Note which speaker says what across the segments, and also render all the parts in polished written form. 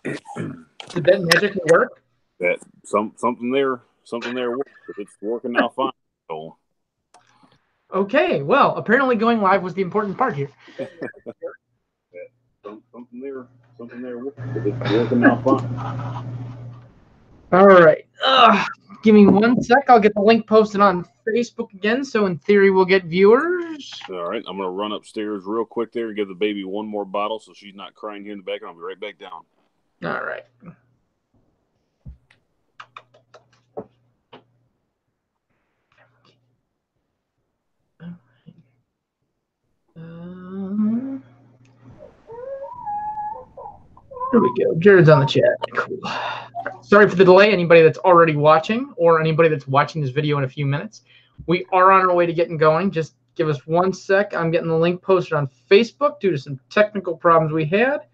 Speaker 1: Did that magically work?
Speaker 2: That something there works. If it's working now, fine. So
Speaker 1: Okay, well, apparently going live was the important part here.
Speaker 2: something there works. If it's working now, fine.
Speaker 1: All right. Give me 1 sec. I'll get the link posted on Facebook again, so in theory we'll get viewers.
Speaker 2: All right, I'm gonna run upstairs real quick there and give the baby one more bottle so she's not crying here in the background. I'll be right back down.
Speaker 1: All right. There we go. Jared's on the chat. Cool. Sorry for the delay, anybody that's already watching or anybody that's watching this video in a few minutes. We are on our way to getting going. Just give us 1 sec. I'm getting the link posted on Facebook due to some technical problems we had.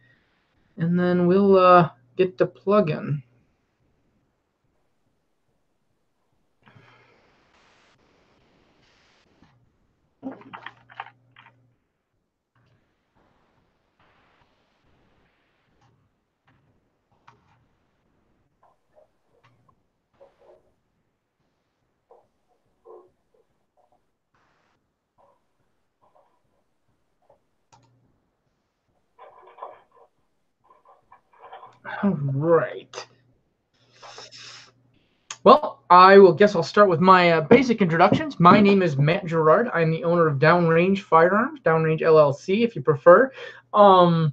Speaker 1: And then we'll get the plugin. All right. Well, I'll start with my basic introductions. My name is Matt Gerard. I'm the owner of Downrange Firearms, Downrange LLC, if you prefer. My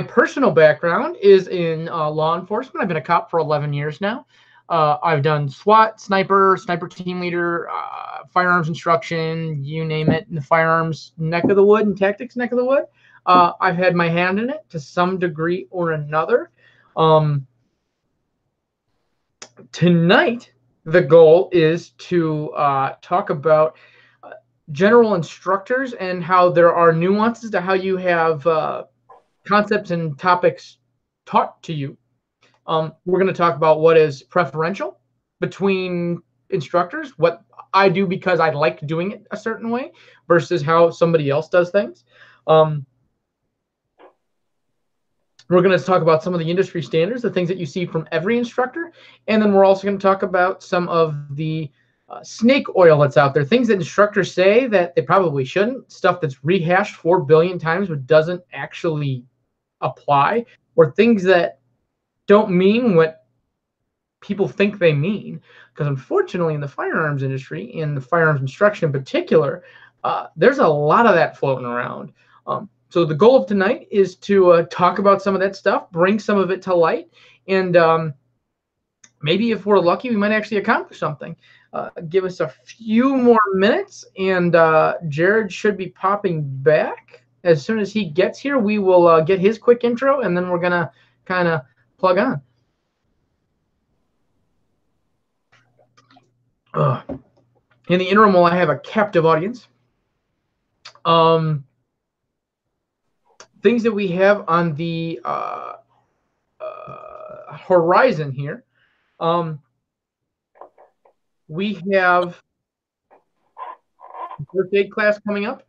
Speaker 1: personal background is in law enforcement. I've been a cop for 11 years now. I've done SWAT, sniper team leader, firearms instruction, you name it, in the firearms neck of the wood and tactics neck of the wood. I've had my hand in it to some degree or another. Tonight, the goal is to talk about general instructors and how there are nuances to how you have concepts and topics taught to you. We're going to talk about what is preferential between instructors, what I do because I like doing it a certain way versus how somebody else does things. We're going to talk about some of the industry standards, the things that you see from every instructor. And then we're also going to talk about some of the snake oil that's out there, things that instructors say that they probably shouldn't, stuff that's rehashed 4 billion times but doesn't actually apply, or things that don't mean what people think they mean. Because unfortunately, in the firearms industry, in the firearms instruction in particular, there's a lot of that floating around. So the goal of tonight is to talk about some of that stuff, bring some of it to light, and maybe if we're lucky, we might actually accomplish something. Give us a few more minutes, and Jared should be popping back. As soon as he gets here, we will get his quick intro, and then we're going to kind of plug on. In the interim, while I have a captive audience, things that we have on the horizon here. We have first aid class coming up,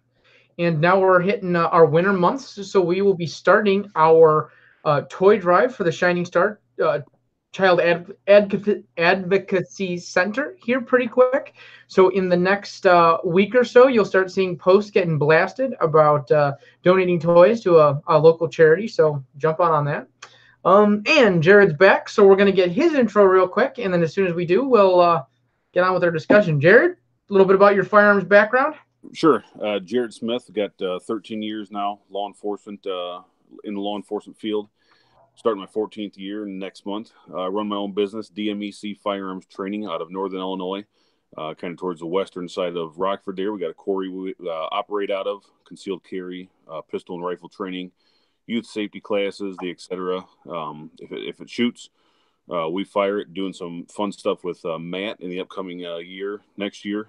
Speaker 1: and now we're hitting our winter months. So we will be starting our toy drive for the Shining Star Child Advocacy Center here pretty quick. So in the next week or so, you'll start seeing posts getting blasted about donating toys to a local charity. So jump on that. And Jared's back, so we're going to get his intro real quick. And then as soon as we do, we'll get on with our discussion. Jared, a little bit about your firearms background.
Speaker 2: Sure. Jared Smith, got 13 years now, law enforcement, in the law enforcement field. Starting my 14th year next month. I run my own business, DMEC Firearms Training, out of Northern Illinois, kind of towards the western side of Rockford there. We got a quarry we operate out of, concealed carry, pistol and rifle training, youth safety classes, the etc. If it shoots, we fire it, doing some fun stuff with Matt in the upcoming next year,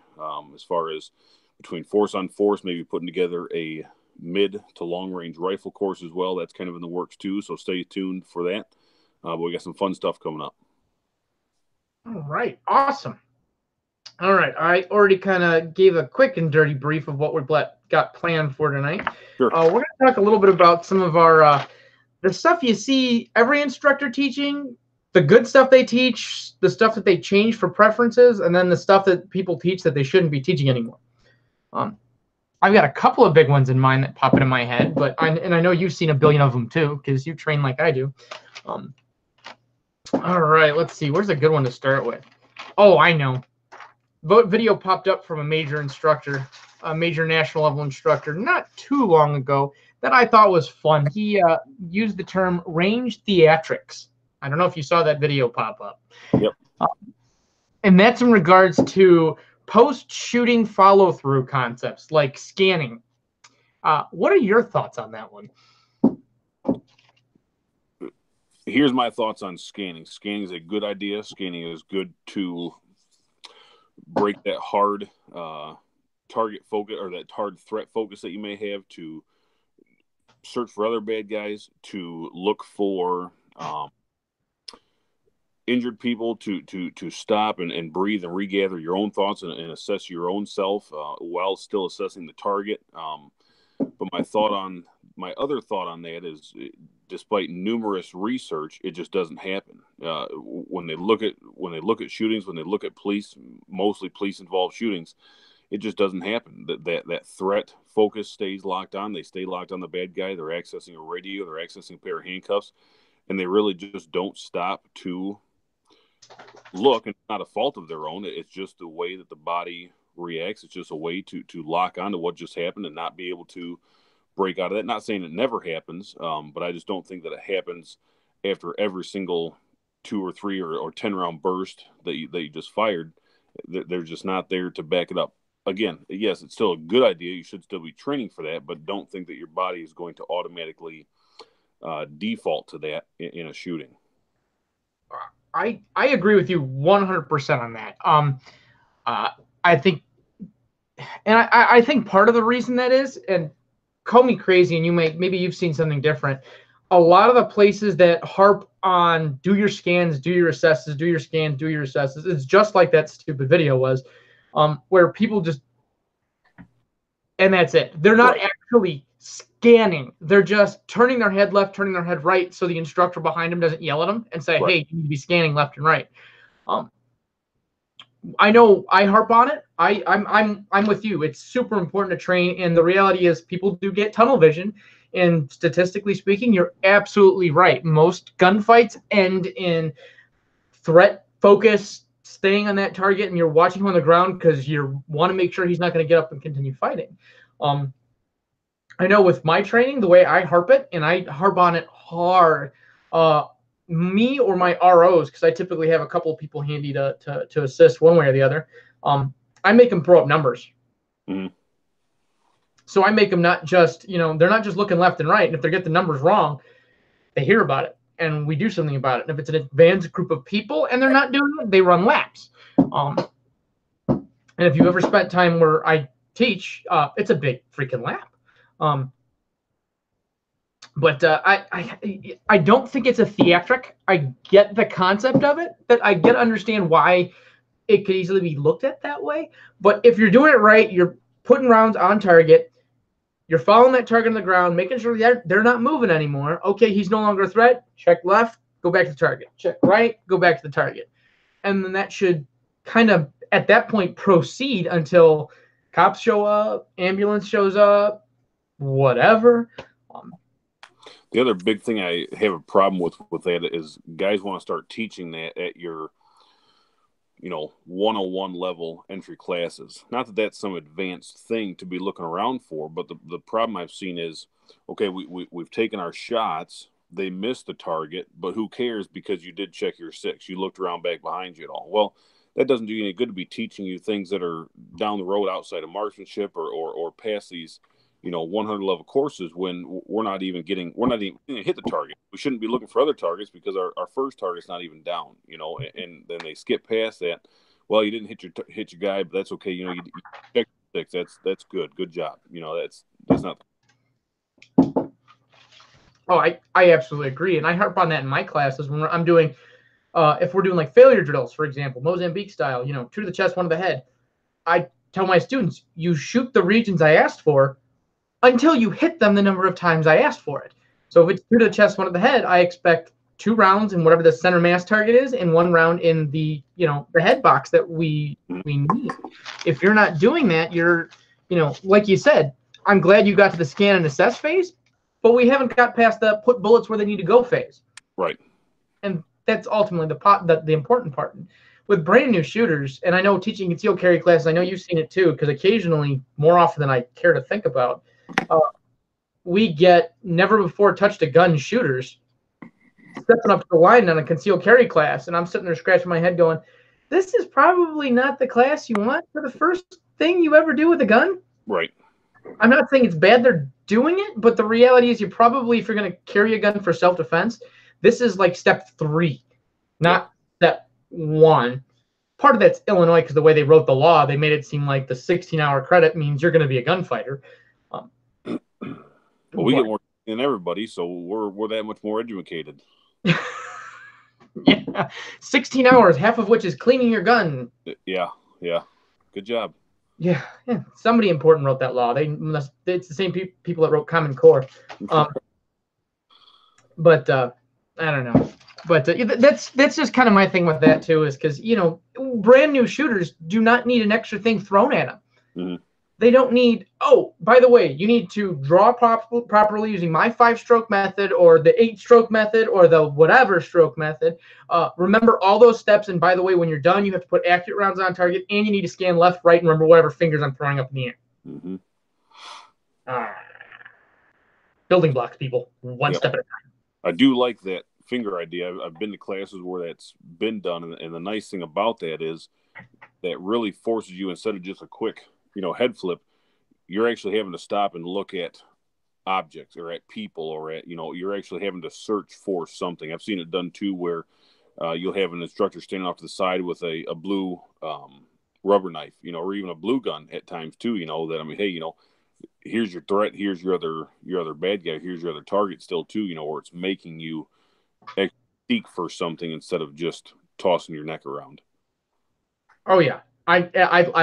Speaker 2: as far as between force on force, maybe putting together a mid to long range rifle course as well. That's kind of in the works too, so stay tuned for that. But we got some fun stuff coming up.
Speaker 1: All right, awesome. All right, I already kind of gave a quick and dirty brief of what we've got planned for tonight.
Speaker 2: Sure.
Speaker 1: We're going to talk a little bit about some of our the stuff you see every instructor teaching, the good stuff they teach, the stuff that they change for preferences, and then the stuff that people teach that they shouldn't be teaching anymore. I've got a couple of big ones in mind that pop into my head, and I know you've seen a billion of them too, because you train like I do. All right, let's see. Where's a good one to start with? Oh, I know. Video popped up from a major instructor, a major national level instructor, not too long ago that I thought was fun. He used the term range theatrics. I don't know if you saw that video pop up.
Speaker 2: Yep.
Speaker 1: And that's in regards to post-shooting follow-through concepts like scanning. What are your thoughts on that one?
Speaker 2: Here's my thoughts on scanning. Scanning is a good idea. Scanning is good to break that hard target focus or that hard threat focus that you may have, to search for other bad guys, to look for injured people, to stop and breathe and regather your own thoughts and assess your own self while still assessing the target. But my other thought on that is, despite numerous research, it just doesn't happen. When they look at shootings, when they look at police, mostly police involved shootings, it just doesn't happen. That threat focus stays locked on. They stay locked on the bad guy. They're accessing a radio. They're accessing a pair of handcuffs, and they really just don't stop to look. And it's not a fault of their own. It's just the way that the body reacts. It's just a way to lock onto what just happened and not be able to break out of that. Not saying it never happens, but I just don't think that it happens after every single 2 or 3 or 10 round burst that you just fired. They're just not there to back it up. Again, yes, it's still a good idea. You should still be training for that, but don't think that your body is going to automatically default to that in a shooting.
Speaker 1: I agree with you 100% on that. I think, and I think part of the reason that is, and call me crazy, and maybe you've seen something different. A lot of the places that harp on do your scans, do your assesses, do your scans, do your assesses, it's just like that stupid video was, where people just, and that's it. They're not actually scanning. They're just turning their head left, turning their head right, so the instructor behind them doesn't yell at them and say, hey, you need to be scanning left and right. I know I harp on it. I'm with you. It's super important to train, and the reality is people do get tunnel vision. And statistically speaking, you're absolutely right. Most gunfights end in threat focus, staying on that target, and you're watching him on the ground because you want to make sure he's not going to get up and continue fighting. I know with my training, the way I harp it, and I harp on it hard. Me or my ROs, because I typically have a couple of people handy to assist one way or the other. I make them throw up numbers.
Speaker 2: Mm-hmm.
Speaker 1: So I make them not just, they're not just looking left and right. And if they get the numbers wrong, they hear about it and we do something about it. And if it's an advanced group of people and they're not doing it, they run laps. And if you ever spent time where I teach, it's a big freaking lap. But I don't think it's a theatric. I get the concept of it, that I get to understand why it could easily be looked at that way. But if you're doing it right, you're putting rounds on target, you're following that target on the ground, making sure they're not moving anymore. Okay, he's no longer a threat. Check left, go back to the target. Check right, go back to the target. And then that should kind of, at that point, proceed until cops show up, ambulance shows up, whatever.
Speaker 2: The other big thing I have a problem with that is guys want to start teaching that at your 101 level entry classes. Not that that's some advanced thing to be looking around for, but the problem I've seen is, okay, we've taken our shots, they missed the target, but who cares because you did check your 6, you looked around back behind you at all. Well, that doesn't do you any good to be teaching you things that are down the road outside of marksmanship or past these 100 level courses when we're not even going to hit the target. We shouldn't be looking for other targets because our first target's not even down, and then they skip past that. Well, you didn't hit your guy, but that's okay. You check 6. That's good. Good job. That's not.
Speaker 1: Oh, I absolutely agree. And I harp on that in my classes when I'm doing, if we're doing like failure drills, for example, Mozambique style, 2 to the chest, 1 to the head. I tell my students, you shoot the regions I asked for until you hit them the number of times I asked for it. So if it's 2 to the chest, 1 to the head, I expect 2 rounds in whatever the center mass target is, and 1 round in the the head box that we need. If you're not doing that, you're like you said, I'm glad you got to the scan and assess phase, but we haven't got past the put bullets where they need to go phase.
Speaker 2: Right.
Speaker 1: And that's ultimately the important part. With brand new shooters, and I know teaching concealed carry classes, I know you've seen it too, because occasionally, more often than I care to think about, we get never before touched a gun shooters stepping up to the line on a concealed carry class, and I'm sitting there scratching my head going, this is probably not the class you want for the first thing you ever do with a gun.
Speaker 2: Right.
Speaker 1: I'm not saying it's bad they're doing it, but the reality is you probably, if you're going to carry a gun for self-defense, this is like step 3, not step 1. Part of that's Illinois because the way they wrote the law, they made it seem like the 16-hour credit means you're going to be a gunfighter.
Speaker 2: Well, we get more than everybody, so we're that much more educated.
Speaker 1: Yeah, 16 hours, half of which is cleaning your gun.
Speaker 2: Yeah. Good job.
Speaker 1: Yeah. Somebody important wrote that law. It's the same people that wrote Common Core. But I don't know. But that's just kind of my thing with that too, is because brand new shooters do not need an extra thing thrown at them.
Speaker 2: Mm-hmm.
Speaker 1: They don't need, oh, by the way, you need to draw properly using my 5-stroke method or the 8-stroke method or the whatever stroke method. Remember all those steps. And by the way, when you're done, you have to put accurate rounds on target, and you need to scan left, right, and remember whatever fingers I'm throwing up in the air.
Speaker 2: Mm-hmm.
Speaker 1: Building blocks, people, one step at a time.
Speaker 2: I do like that finger idea. I've been to classes where that's been done. And the nice thing about that is that really forces you, instead of just a quick head flip, you're actually having to stop and look at objects or at people or at, you're actually having to search for something. I've seen it done too, where you'll have an instructor standing off to the side with a blue rubber knife, or even a blue gun at times too, that, hey, here's your threat. Here's your other bad guy. Here's your other target still too, where it's making you seek for something instead of just tossing your neck around.
Speaker 1: Oh yeah. I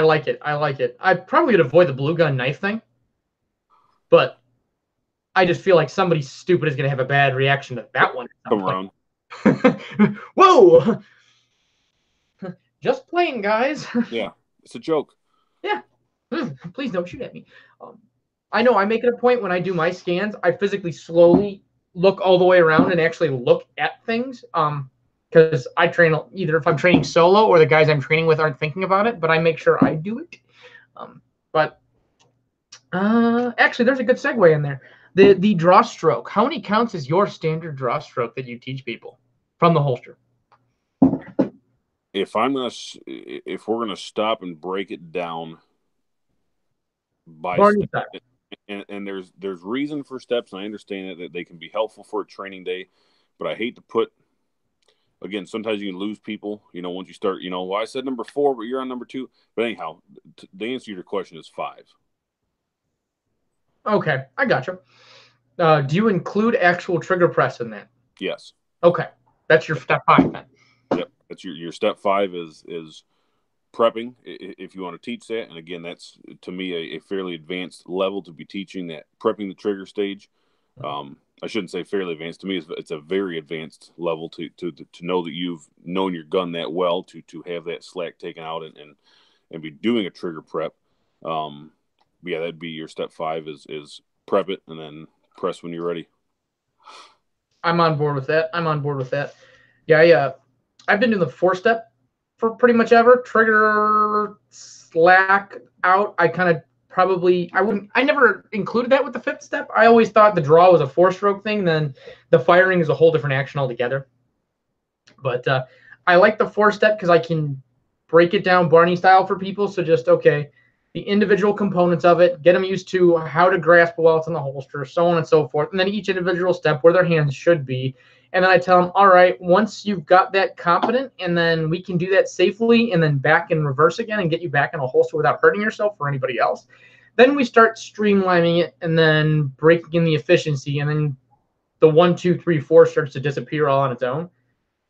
Speaker 1: like it. I like it. I probably would avoid the blue gun knife thing, but I just feel like somebody stupid is going to have a bad reaction to that one.
Speaker 2: Come around.
Speaker 1: Whoa! Just playing, guys.
Speaker 2: Yeah, it's a joke.
Speaker 1: Yeah. Please don't shoot at me. I know I make it a point when I do my scans, I physically slowly look all the way around and actually look at things. Because I train either if I'm training solo or the guys I'm training with aren't thinking about it, but I make sure I do it. Actually, there's a good segue in there. The draw stroke. How many counts is your standard draw stroke that you teach people from the holster?
Speaker 2: If we're gonna stop and break it down by step, and there's reason for steps, and I understand that they can be helpful for a training day, but I hate to put. Again, sometimes you can lose people, once you start, well, I said number 4, but you're on number 2. But anyhow, the answer to your question is 5.
Speaker 1: Okay, I gotcha. Do you include actual trigger press in that?
Speaker 2: Yes.
Speaker 1: Okay, that's your step 5 then.
Speaker 2: Yep, that's your step 5 is prepping, if you want to teach that. And again, that's, to me, a fairly advanced level to be teaching that, prepping the trigger stage. I shouldn't say fairly advanced. To me, it's a very advanced level to know that you've known your gun that well to have that slack taken out and be doing a trigger prep. Yeah, that'd be your step 5 is prep it and then press when you're ready.
Speaker 1: I'm on board with that. Yeah, I've been doing the 4-step for pretty much ever. Trigger, slack out. I never included that with the 5th step. I always thought the draw was a 4-stroke thing. Then the firing is a whole different action altogether. But I like the 4-step because I can break it down Barney style for people. So just, okay, the individual components of it, get them used to how to grasp while it's in the holster, so on and so forth. And then each individual step where their hands should be. And then I tell them, all right, once you've got that competent, and then we can do that safely and then back in reverse again and get you back in a holster without hurting yourself or anybody else. Then we start streamlining it and then breaking in the efficiency. And then the 1, 2, 3, 4 starts to disappear all on its own.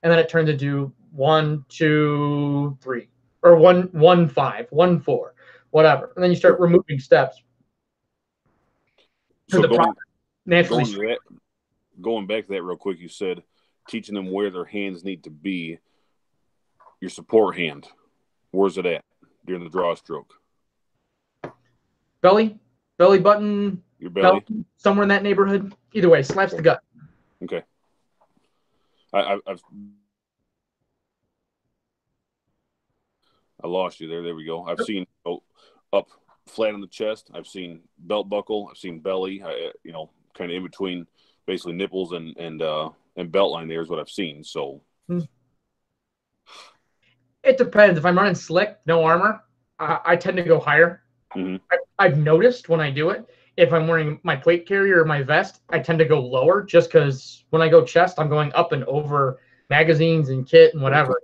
Speaker 1: And then it turns into 1, 2, 3, or 1, 5, 1, 4, whatever. And then you start removing steps.
Speaker 2: So going back to that real quick, you said teaching them where their hands need to be. Your support hand, where's it at during the draw stroke?
Speaker 1: Belly button,
Speaker 2: Your belly,
Speaker 1: somewhere in that neighborhood. Either way, slaps the gut.
Speaker 2: Okay. I lost you there. There we go. I've seen up flat on the chest. I've seen belt buckle. I've seen belly. Kind of in between, basically nipples and belt line. There is what I've seen. So
Speaker 1: it depends. If I'm running slick, no armor, I tend to go higher.
Speaker 2: Mm-hmm.
Speaker 1: I've noticed when I do it, if I'm wearing my plate carrier or my vest, I tend to go lower just because when I go chest, I'm going up and over magazines and kit and whatever.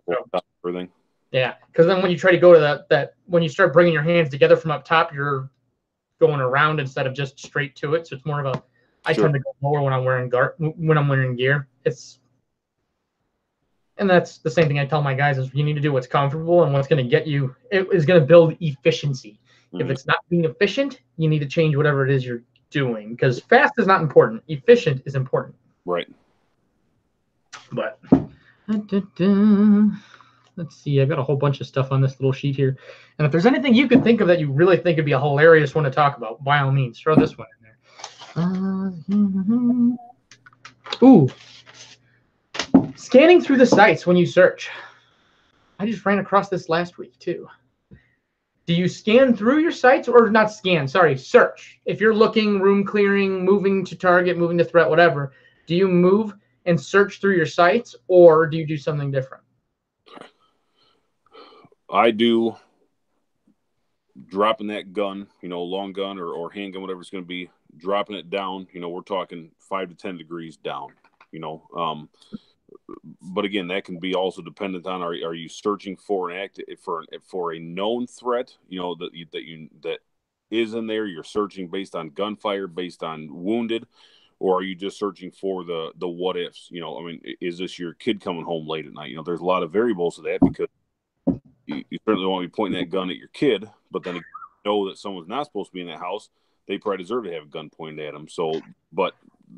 Speaker 2: Everything.
Speaker 1: Yeah, because then when you try to go to that when you start bringing your hands together from up top, you're going around instead of just straight to it. So it's more of a. I tend to go lower when I'm wearing gear. And that's the same thing I tell my guys is you need to do what's comfortable and what's going to get you. It is going to build efficiency. Mm-hmm. If it's not being efficient, you need to change whatever it is you're doing because fast is not important. Efficient is important.
Speaker 2: Right.
Speaker 1: But let's see. I got a whole bunch of stuff on this little sheet here. And if there's anything you could think of that you really think would be a hilarious one to talk about, by all means, throw this one in there. Ooh. Scanning through the sites when you search. I just ran across this last week too. Do you scan through your sites or not scan? Sorry, search. If you're looking, room clearing, moving to target, moving to threat, whatever, do you move and search through your sites or do you do something different?
Speaker 2: I do dropping that gun, long gun or handgun, whatever it's going to be, dropping it down. We're talking 5 to 10 degrees down, But again, that can be also dependent on are you searching for for a known threat, that is in there. You're searching based on gunfire, based on wounded, or are you just searching for the what ifs? Is this your kid coming home late at night? There's a lot of variables to that because you certainly want to be pointing that gun at your kid, but then you know that someone's not supposed to be in that house. They probably deserve to have a gun pointed at them. So, but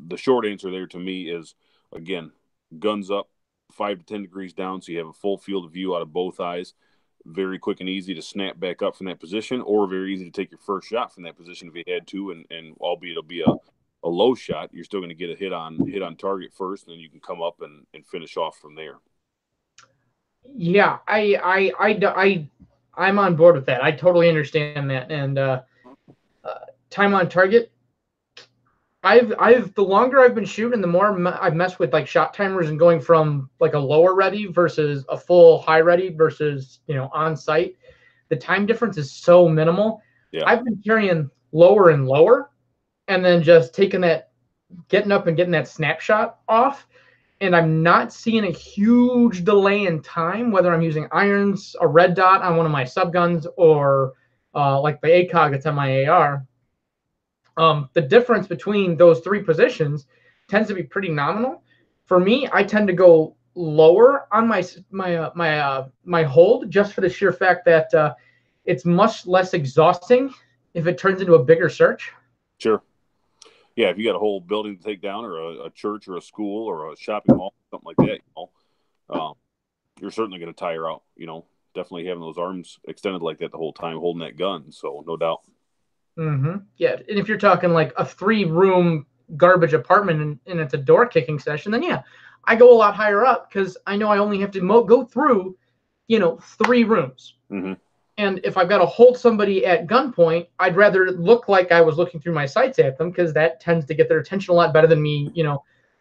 Speaker 2: the short answer there to me is, again, guns up 5 to 10 degrees down so you have a full field of view out of both eyes. Very quick and easy to snap back up from that position, or very easy to take your first shot from that position if you had to, and albeit it'll be a low shot, you're still going to get a hit on target first, and then you can come up and finish off from there.
Speaker 1: Yeah, I'm on board with that. I totally understand that. And time on target, the longer I've been shooting, the more I've messed with like shot timers and going from like a lower ready versus a full high ready versus on site. The time difference is so minimal. Yeah. I've been carrying lower and lower, and then just getting up and getting that snapshot off. And I'm not seeing a huge delay in time, whether I'm using irons, a red dot on one of my subguns, or like the ACOG that's on my AR. The difference between those three positions tends to be pretty nominal. For me, I tend to go lower on my hold just for the sheer fact that it's much less exhausting if it turns into a bigger search.
Speaker 2: Sure. Yeah, if you got a whole building to take down, or a church, or a school, or a shopping mall, something like that, you're certainly going to tire out. Definitely having those arms extended like that the whole time, holding that gun. So no doubt.
Speaker 1: Mm-hmm. Yeah, and if you're talking like a 3-room garbage apartment and it's a door kicking session, then yeah, I go a lot higher up because I know I only have to go through, 3 rooms.
Speaker 2: Mm-hmm.
Speaker 1: And if I've got to hold somebody at gunpoint, I'd rather look like I was looking through my sights at them because that tends to get their attention a lot better than me,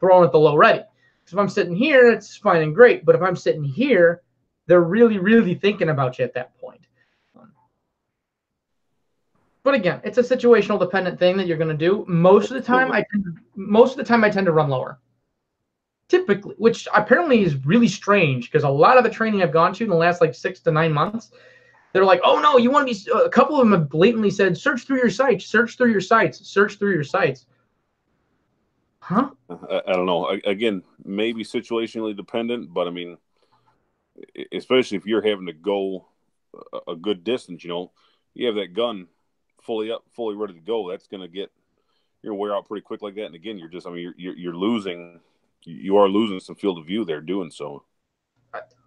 Speaker 1: throwing at the low ready. Because if I'm sitting here, it's fine and great. But if I'm sitting here, they're really, really thinking about you at that point. But again, it's a situational dependent thing that you're going to do. Most of the time, I tend to run lower. Typically, which apparently is really strange because a lot of the training I've gone to in the last 6 to 9 months, they're like, oh no, you want to be, a couple of them have blatantly said, search through your sites, search through your sites, search through your sites. Huh?
Speaker 2: I don't know. Again, maybe situationally dependent, but I mean, especially if you're having to go a good distance, you have that gun fully up, fully ready to go. That's going to get, you're gonna wear out pretty quick like that. And again, you're just, I mean, you're losing, you are losing some field of view there doing so.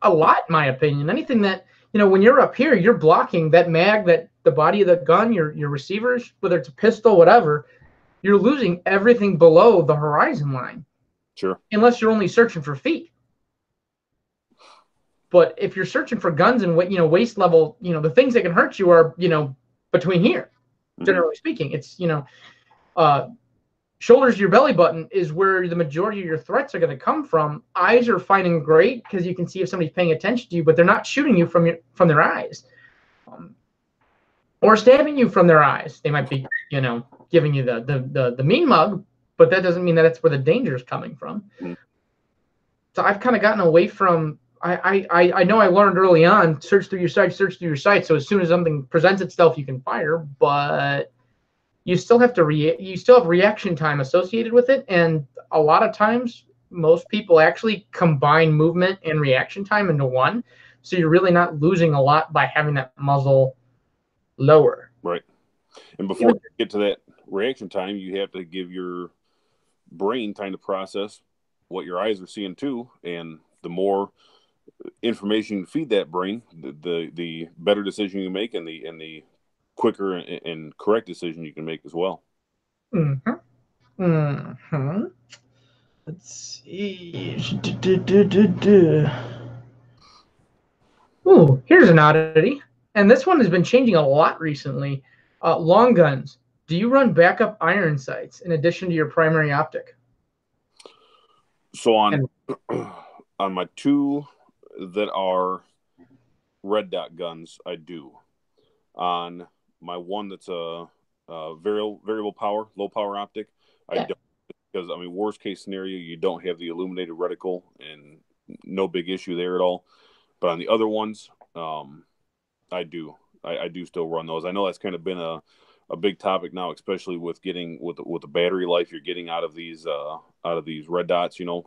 Speaker 1: A lot, in my opinion. Anything that, when you're up here, you're blocking that mag, that the body of the gun, your receivers, whether it's a pistol, whatever, you're losing everything below the horizon line.
Speaker 2: Sure.
Speaker 1: Unless you're only searching for feet. But if you're searching for guns and waist level, the things that can hurt you are, between here. Generally speaking, it's shoulders to your belly button is where the majority of your threats are going to come from. Eyes are finding great because you can see if somebody's paying attention to you, but they're not shooting you from their eyes, or stabbing you from their eyes. They might be, giving you the mean mug, but that doesn't mean that it's where the danger is coming from. So I've kind of gotten away from. I know I learned early on, search through your sight, search through your sight. So as soon as something presents itself, you can fire, but you still have to you still have reaction time associated with it. And a lot of times, most people actually combine movement and reaction time into one. So you're really not losing a lot by having that muzzle lower.
Speaker 2: Right. And before you get to that reaction time, you have to give your brain time to process what your eyes are seeing too. And the more information you feed that brain, the better decision you make, and the quicker and correct decision you can make as well.
Speaker 1: Let's see. Ooh, here's an oddity, and this one has been changing a lot recently. Long guns. Do you run backup iron sights in addition to your primary optic?
Speaker 2: So on my two that are red dot guns, I do. On my one that's a variable power, low power optic, I don't, because I mean, worst case scenario, you don't have the illuminated reticle, and no big issue there at all. But on the other ones, I do. I do still run those. I know that's kind of been a big topic now, especially with getting with the battery life you're getting out of these red dots. You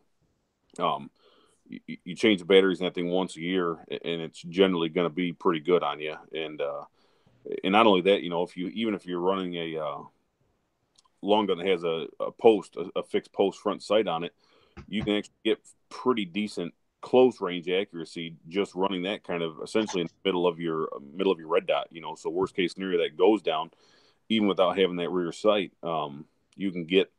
Speaker 2: change the batteries in that thing once a year, and it's generally going to be pretty good on you. And not only that, if you're running a long gun that has a fixed post front sight on it, you can actually get pretty decent close range accuracy just running that kind of essentially in the middle of your red dot. So worst case scenario that goes down, even without having that rear sight, you can get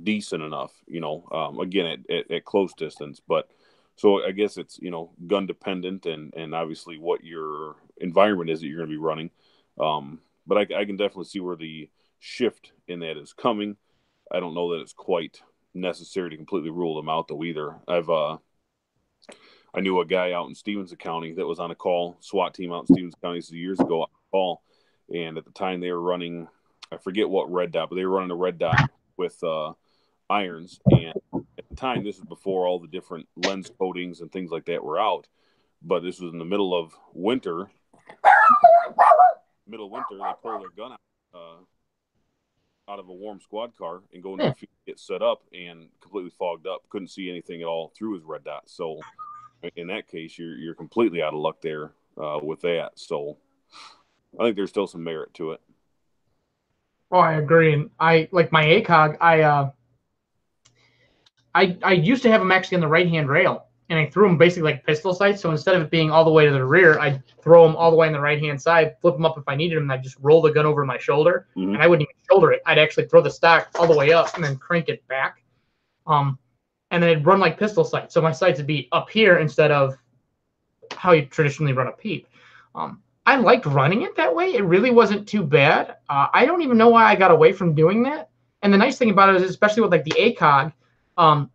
Speaker 2: decent enough. Again at close distance, but. So I guess it's, gun dependent and obviously what your environment is that you're going to be running. But I can definitely see where the shift in that is coming. I don't know that it's quite necessary to completely rule them out though either. I knew a guy out in Stevenson County that was on a call, SWAT team out in Stevenson County years ago on a call. And at the time they were running, I forget what red dot, but they were running a red dot with irons. And at the time, this was before all the different lens coatings and things like that were out. But this was in the middle of winter. They pull their gun out of a warm squad car and go into the field, get set up, and completely fogged up. Couldn't see anything at all through his red dot. So in that case, you're completely out of luck there with that. So I think there's still some merit to it.
Speaker 1: Oh, I agree. And I like my ACOG. I used to have them actually on the right-hand rail, and I threw them basically like pistol sights. So instead of it being all the way to the rear, I'd throw them all the way on the right-hand side, flip them up if I needed them, and I'd just roll the gun over my shoulder. And I wouldn't even shoulder it. I'd actually throw the stock all the way up and then crank it back. And then it'd run like pistol sights. So my sights would be up here instead of how you traditionally run a peep. I liked running it that way. It really wasn't too bad. I don't even know why I got away from doing that. And the nice thing about it is, especially with like the ACOG,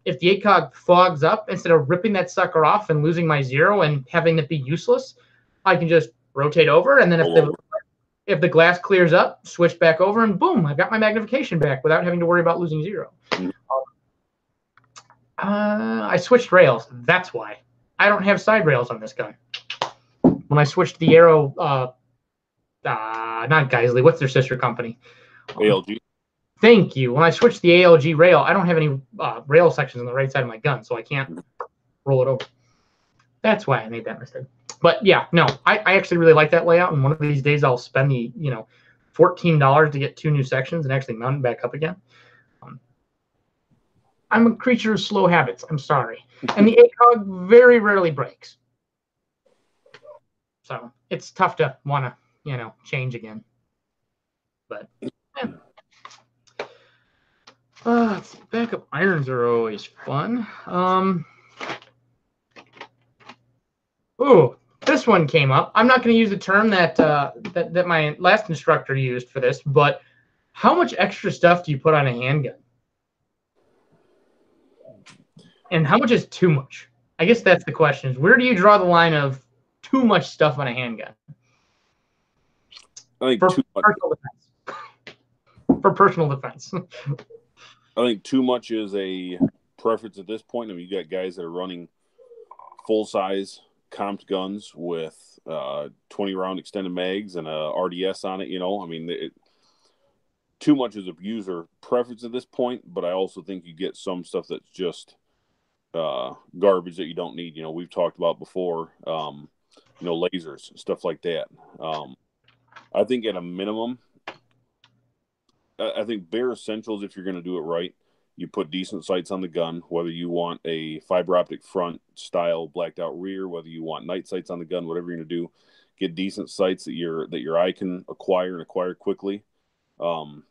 Speaker 1: if the ACOG fogs up, instead of ripping that sucker off and losing my zero and having it be useless, I can just rotate over. And then if the glass clears up, switch back over, and boom, I got my magnification back without having to worry about losing zero. I switched rails. That's why. I don't have side rails on this gun. When I switched the Arrow, not Geisley, what's their sister company?
Speaker 2: ALG.
Speaker 1: Thank you. When I switched the ALG rail, I don't have any rail sections on the right side of my gun, so I can't roll it over. That's why I made that mistake. But yeah, no, I actually really like that layout, and one of these days I'll spend the $14 to get 2 new sections and actually mount it back up again. I'm a creature of slow habits. I'm sorry. And the ACOG very rarely breaks. So it's tough to want to, change again. But, yeah. Backup irons are always fun. This one came up. I'm not going to use the term that my last instructor used for this, but how much extra stuff do you put on a handgun? And how much is too much? I guess that's the question. Is where do you draw the line of too much stuff on a handgun?
Speaker 2: I think
Speaker 1: for
Speaker 2: too much.
Speaker 1: Personal defense. For personal defense.
Speaker 2: I think too much is a preference at this point. I mean, you got guys that are running full-size comped guns with 20-round extended mags and a RDS on it. I mean, too much is a user preference at this point, but I also think you get some stuff that's just garbage that you don't need. We've talked about before, lasers, stuff like that. I think at a minimum, I think bare essentials, if you're going to do it right, you put decent sights on the gun, whether you want a fiber optic front style blacked out rear, whether you want night sights on the gun, whatever you're going to do, get decent sights that your eye can acquire quickly. And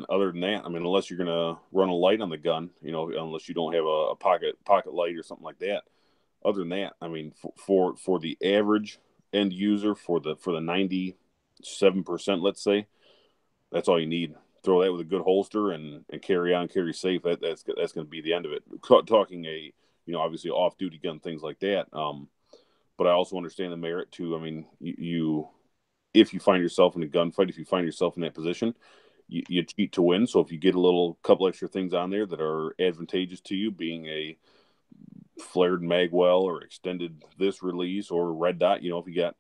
Speaker 2: other than that, I mean, unless you're going to run a light on the gun, unless you don't have a pocket light or something like that. Other than that, I mean, for the average end user, for the 97%, let's say, that's all you need. Throw that with a good holster and carry on, carry safe. That's going to be the end of it. Talking obviously off duty gun, things like that. But I also understand the merit too. I mean, if you find yourself in a gunfight, if you find yourself in that position, you cheat to win. So if you get a couple extra things on there that are advantageous to you, being a flared magwell or extended this release or red dot, if you got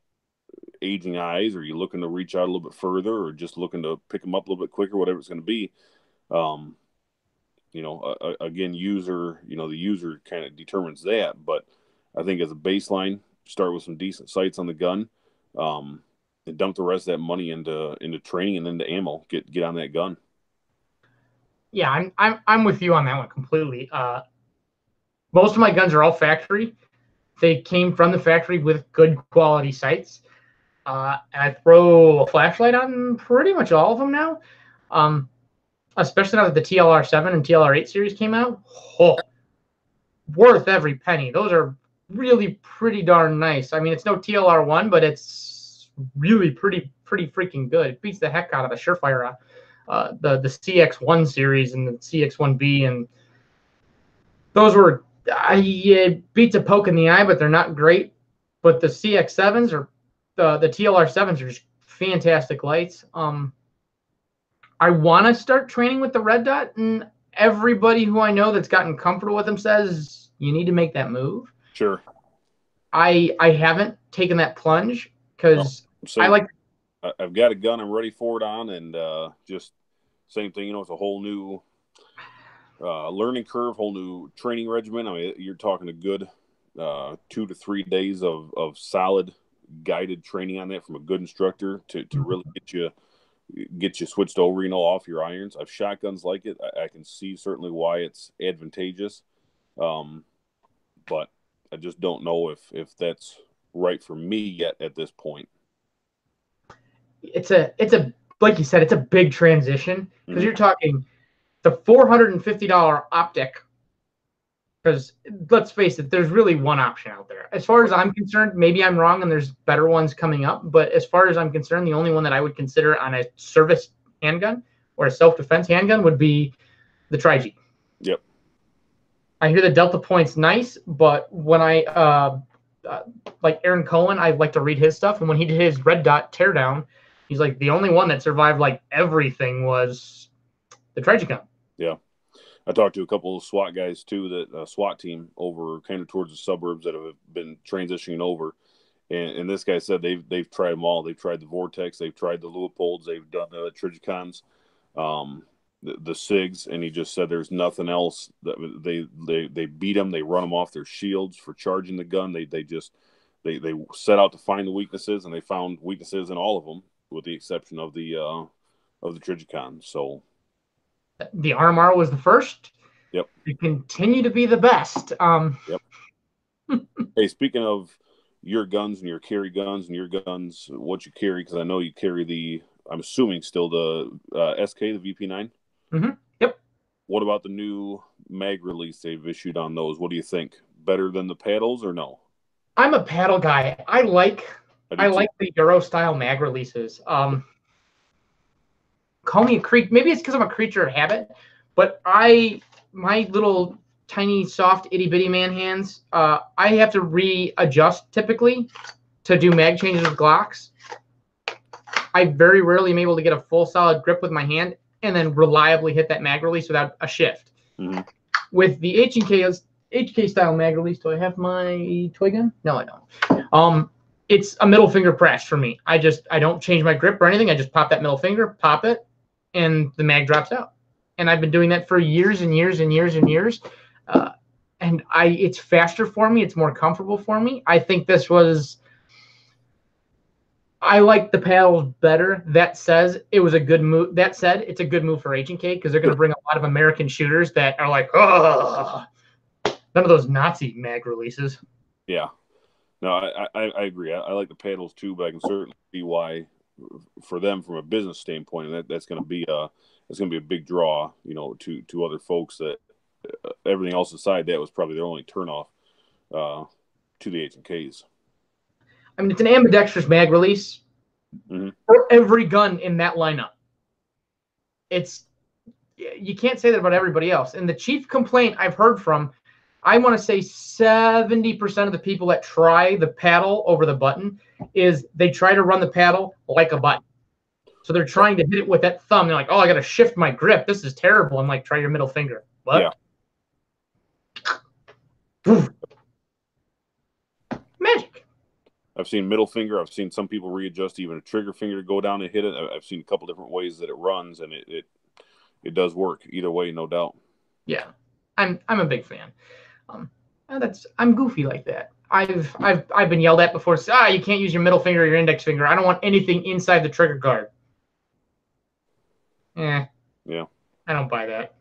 Speaker 2: aging eyes, or you're looking to reach out a little bit further, or just looking to pick them up a little bit quicker, whatever it's going to be. Again, the user kind of determines that. But I think as a baseline, start with some decent sights on the gun, and dump the rest of that money into training and into ammo. Get on that gun.
Speaker 1: Yeah, I'm with you on that one completely. Most of my guns are all factory. They came from the factory with good quality sights. I throw a flashlight on pretty much all of them now, especially now that the TLR7 and TLR8 series came out. Worth every penny. Those are really pretty darn nice. I mean, it's no TLR1, but it's really pretty freaking good. It beats the heck out of the Surefire, the CX1 series and the CX1B, and those were it beats a poke in the eye, but they're not great. But the CX7s or the TLR7s are just fantastic lights. I want to start training with the red dot, and everybody who I know that's gotten comfortable with them says you need to make that move.
Speaker 2: Sure.
Speaker 1: I haven't taken that plunge because
Speaker 2: I've got a gun I'm ready for it on, and just same thing. It's a whole new learning curve, whole new training regimen. I mean, you're talking a good 2 to 3 days of solid guided training on that from a good instructor to really get you switched over, off your irons. I've shot guns like it. I can see certainly why it's advantageous, but I just don't know if that's right for me yet at this point.
Speaker 1: It's a like you said, it's a big transition because you're talking the $450 optic. Because let's face it, there's really one option out there. As far as I'm concerned, maybe I'm wrong and there's better ones coming up. But as far as I'm concerned, the only one that I would consider on a service handgun or a self-defense handgun would be the Tri-G.
Speaker 2: Yep.
Speaker 1: I hear the Delta Point's nice, but when I like Aaron Cohen, I like to read his stuff. And when he did his red dot teardown, he's like, the only one that survived like everything was the Tri-G gun.
Speaker 2: Yeah. I talked to a couple of SWAT guys too, that SWAT team over kind of towards the suburbs that have been transitioning over. And this guy said they've tried them all. They've tried the Vortex, they've tried the Leopolds, they've done the Trigicons, the SIGs, and he just said there's nothing else that they beat them. They run them off their shields for charging the gun. They set out to find the weaknesses, and they found weaknesses in all of them. with the exception of the Trigicon. So,
Speaker 1: The RMR was the first.
Speaker 2: yep,
Speaker 1: They continue to be the best.
Speaker 2: yep. Hey, speaking of your guns and your carry guns and your guns, what you carry, because I know you carry I'm assuming still the SK, the VP9.
Speaker 1: Yep.
Speaker 2: What about the new mag release they've issued on those? What do you think? Better than the paddles or no?
Speaker 1: I'm a paddle guy. I
Speaker 2: I do too.
Speaker 1: like the Euro style mag releases. Call me a creep. Maybe it's because I'm a creature of habit, but my little tiny soft itty bitty man hands, I have to readjust typically to do mag changes with Glocks. I very rarely am able to get a full solid grip with my hand and then reliably hit that mag release without a shift.
Speaker 2: Mm-hmm.
Speaker 1: With the HK style mag release, do I have my toy gun? No, I don't. It's a middle finger press for me. I don't change my grip or anything. I just pop that middle finger, pop it, and the mag drops out. And I've been doing that for years and years and years and years. And it's faster for me. It's more comfortable for me. I think I like the paddles better. That says it was a good move. That said, it's a good move for H&K because they're going to bring a lot of American shooters that are like, oh, none of those Nazi mag releases.
Speaker 2: Yeah. No, I agree. I like the paddles too, but I can certainly see why, for them from a business standpoint, that's going to be a big draw, to other folks that everything else aside that was probably their only turnoff to the H&Ks.
Speaker 1: I mean, it's an ambidextrous mag release for every gun in that lineup. You can't say that about everybody else. And the chief complaint I've heard from, I want to say 70% of the people that try the paddle over the button is they try to run the paddle like a button. So they're trying to hit it with that thumb. They're like, oh, I got to shift my grip. This is terrible. I'm like, try your middle finger. What? Yeah. Magic.
Speaker 2: I've seen middle finger. I've seen some people readjust even a trigger finger to go down and hit it. I've seen a couple different ways that it runs, and it does work either way, no doubt.
Speaker 1: Yeah, I'm a big fan. I'm goofy like that. I've been yelled at before. You can't use your middle finger or your index finger. I don't want anything inside the trigger guard. Yeah. I don't buy that.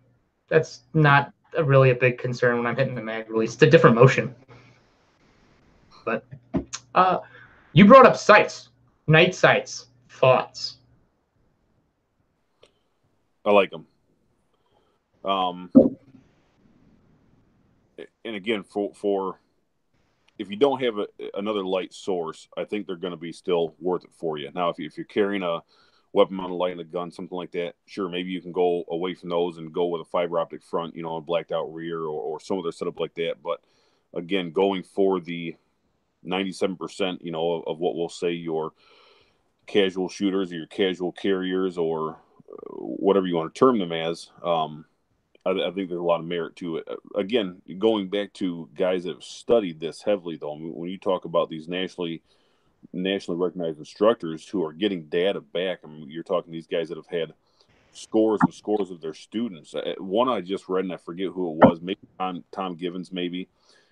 Speaker 1: That's not really a big concern when I'm hitting the mag release. It's a different motion. But you brought up sights, night sights, thoughts.
Speaker 2: I like them. And again, for if you don't have another light source, I think they're going to be still worth it for you. Now, if you're carrying a weapon mounted light and a gun, something like that, sure, maybe you can go away from those and go with a fiber optic front, a blacked out rear or some other setup like that. But again, going for the 97%, of what we'll say your casual shooters or your casual carriers or whatever you want to term them as, I think there's a lot of merit to it. Again, going back to guys that have studied this heavily, though, I mean, when you talk about these nationally recognized instructors who are getting data back, I mean, you're talking these guys that have had scores and scores of their students. One I just read, and I forget who it was, maybe Tom Givens, maybe.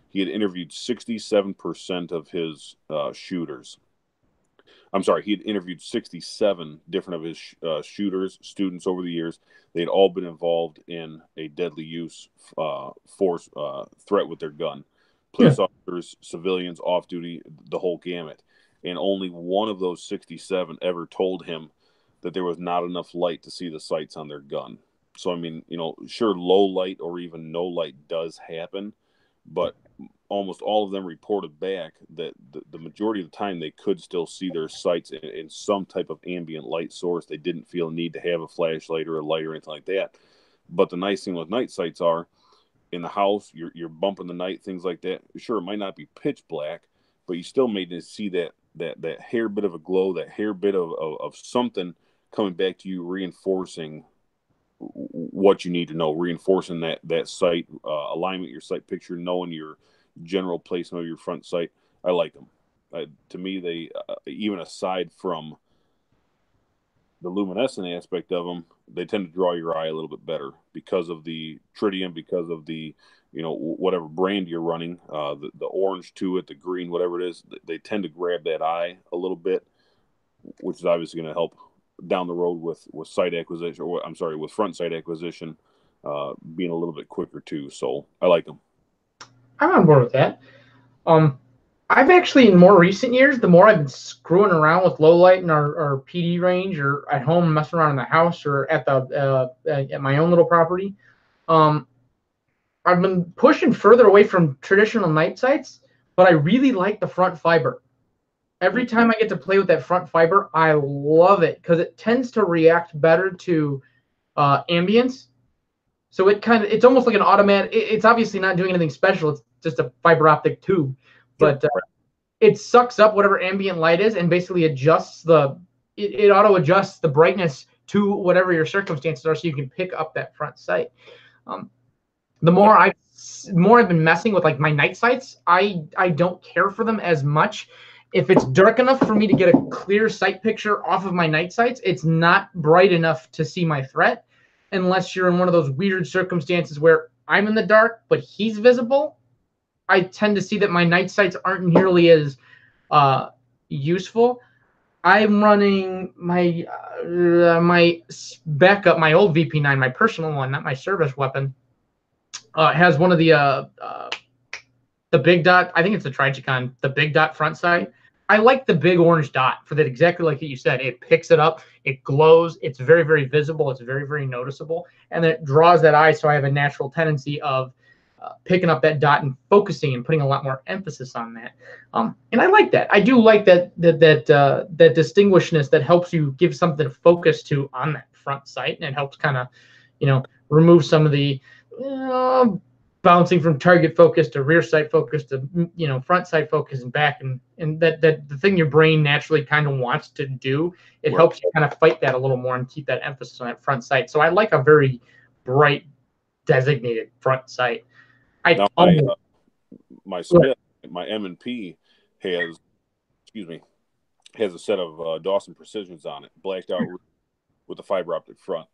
Speaker 2: He had interviewed 67% of his shooters. I'm sorry, he had interviewed 67 different of his students over the years. They'd all been involved in a deadly use force threat with their gun. Police officers, civilians, off duty, the whole gamut. And only one of those 67 ever told him that there was not enough light to see the sights on their gun. So, I mean, sure, low light or even no light does happen, but almost all of them reported back that the majority of the time they could still see their sights in some type of ambient light source. They didn't feel a need to have a flashlight or a light or anything like that. But the nice thing with night sights are, in the house, you're bumping the night, things like that. Sure, it might not be pitch black, but you still may see that hair bit of a glow, that hair bit of something coming back to you, reinforcing what you need to know, reinforcing that sight alignment, your sight picture, knowing your general placement of your front sight. I like them. To me, they even aside from the luminescent aspect of them, they tend to draw your eye a little bit better because of the tritium, because of the whatever brand you're running, the orange to it, the green, whatever it is. They tend to grab that eye a little bit which is obviously going to help down the road with site acquisition, or I'm sorry, with front sight acquisition, being a little bit quicker too. So I like them.
Speaker 1: I'm on board with that. I've actually, in more recent years, the more I've been screwing around with low light in our PD range, or at home messing around in the house, or at my own little property, um, I've been pushing further away from traditional night sights, but I really like the front fiber. Every time I get to play with that front fiber, I love it because it tends to react better to ambience. So it's almost like an automatic. It's obviously not doing anything special. It's just a fiber optic tube, but it sucks up whatever ambient light is and basically adjusts it auto adjusts the brightness to whatever your circumstances are, so you can pick up that front sight. The more I've been messing with like my night sights, I don't care for them as much. If it's dark enough for me to get a clear sight picture off of my night sights, it's not bright enough to see my threat, unless you're in one of those weird circumstances where I'm in the dark but he's visible. I tend to see that my night sights aren't nearly as useful. I'm running my backup, my old VP9, my personal one, not my service weapon. Has one of the big dot. I think it's the Trigicon, the big dot front sight. I like the big orange dot for that, exactly like you said. It picks it up, it glows, it's very, very visible, it's very, very noticeable, and then it draws that eye. So I have a natural tendency of picking up that dot and focusing and putting a lot more emphasis on that. And I like that. I do like that distinguishedness that helps you give something to focus to on that front sight, and it helps kind of, remove some of the bouncing from target focus to rear sight focus to front sight focus and back, and that the thing your brain naturally kind of wants to do. It helps you kind of fight that a little more and keep that emphasis on that front sight. So I like a very bright designated front sight.
Speaker 2: My Smith, my M&P has a set of Dawson Precisions on it, blacked out with a fiber optic front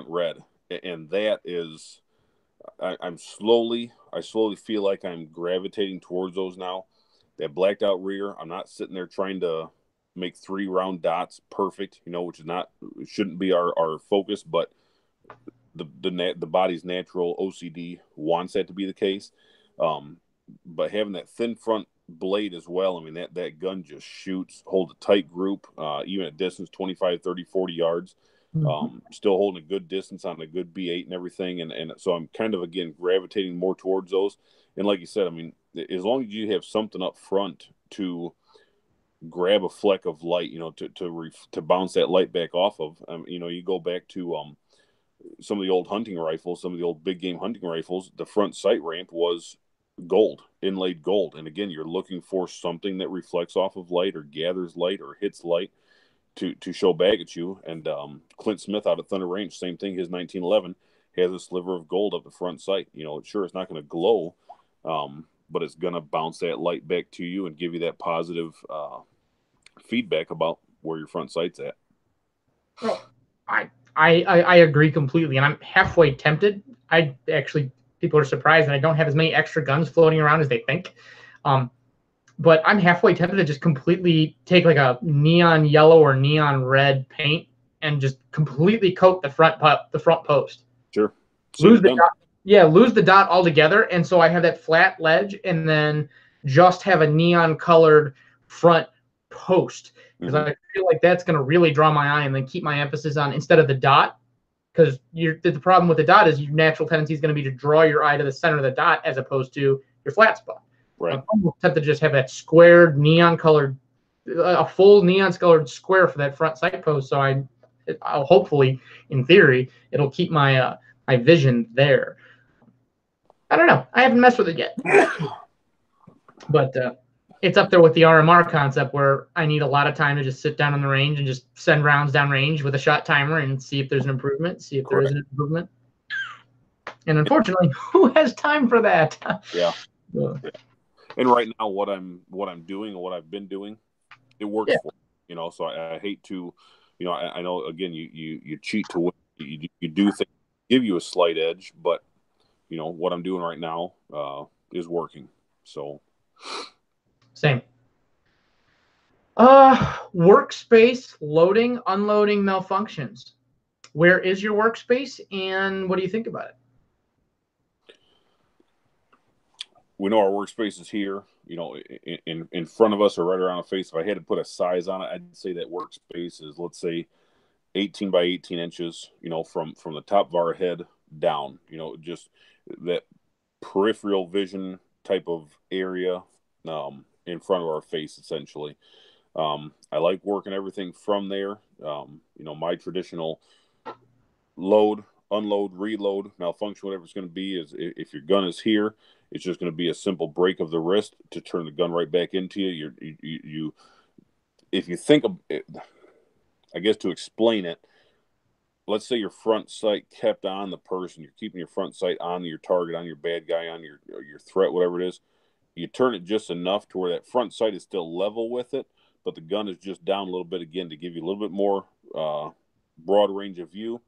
Speaker 2: red, and that is. I slowly feel like I'm gravitating towards those now. That blacked out rear, I'm not sitting there trying to make 3 round dots perfect, which shouldn't be our focus, but the body's natural OCD wants that to be the case. But having that thin front blade as well, I mean, that gun just shoots, holds a tight group, even at distance 25, 30, 40 yards. Still holding a good distance on a good B8 and everything, and so I'm kind of again gravitating more towards those. And like you said, I mean, as long as you have something up front to grab a fleck of light, to bounce that light back off of, you go back to some of the old hunting rifles, some of the old big game hunting rifles. The front sight ramp was gold, inlaid gold, and again, you're looking for something that reflects off of light or gathers light or hits light to show back at you. And Clint Smith out at Thunder Range, same thing. His 1911 has a sliver of gold up the front sight. Sure, it's not going to glow, but it's going to bounce that light back to you and give you that positive feedback about where your front sight's at.
Speaker 1: Well, I agree completely, and I'm halfway tempted. People are surprised that I don't have as many extra guns floating around as they think. But I'm halfway tempted to just completely take like a neon yellow or neon red paint and just completely coat the front post.
Speaker 2: Sure.
Speaker 1: Lose the dot altogether, and so I have that flat ledge, and then just have a neon colored front post, because I feel like that's going to really draw my eye and then keep my emphasis on instead of the dot. Because the problem with the dot is your natural tendency is going to be to draw your eye to the center of the dot as opposed to your flat spot.
Speaker 2: Right.
Speaker 1: I'm almost tempted to just have that squared neon colored, a full neon colored square for that front sight post. So I'll hopefully, in theory, it'll keep my my vision there. I don't know. I haven't messed with it yet, but it's up there with the RMR concept, where I need a lot of time to just sit down on the range and just send rounds down range with a shot timer and see if there's an improvement, see if there is an improvement. And unfortunately, who has time for that?
Speaker 2: Yeah. And right now, what I'm doing and what I've been doing, it works for me, So I hate to, I know again you cheat to win. You do things give you a slight edge, but what I'm doing right now is working. So
Speaker 1: same. Workspace loading, unloading malfunctions. Where is your workspace, and what do you think about it?
Speaker 2: We know our workspace is here, in front of us or right around the face. If I had to put a size on it, I'd say that workspace is, let's say, 18 by 18 inches, from the top of our head down, just that peripheral vision type of area in front of our face, essentially. I like working everything from there. My traditional load, unload, reload, malfunction, whatever it's going to be, is if your gun is here, it's just going to be a simple break of the wrist to turn the gun right back into you. You if you think of it, I guess to explain it, let's say your front sight kept on the person. You're keeping your front sight on your target, on your bad guy, on your threat, whatever it is. You turn it just enough to where that front sight is still level with it, but the gun is just down a little bit again to give you a little bit more broad range of view.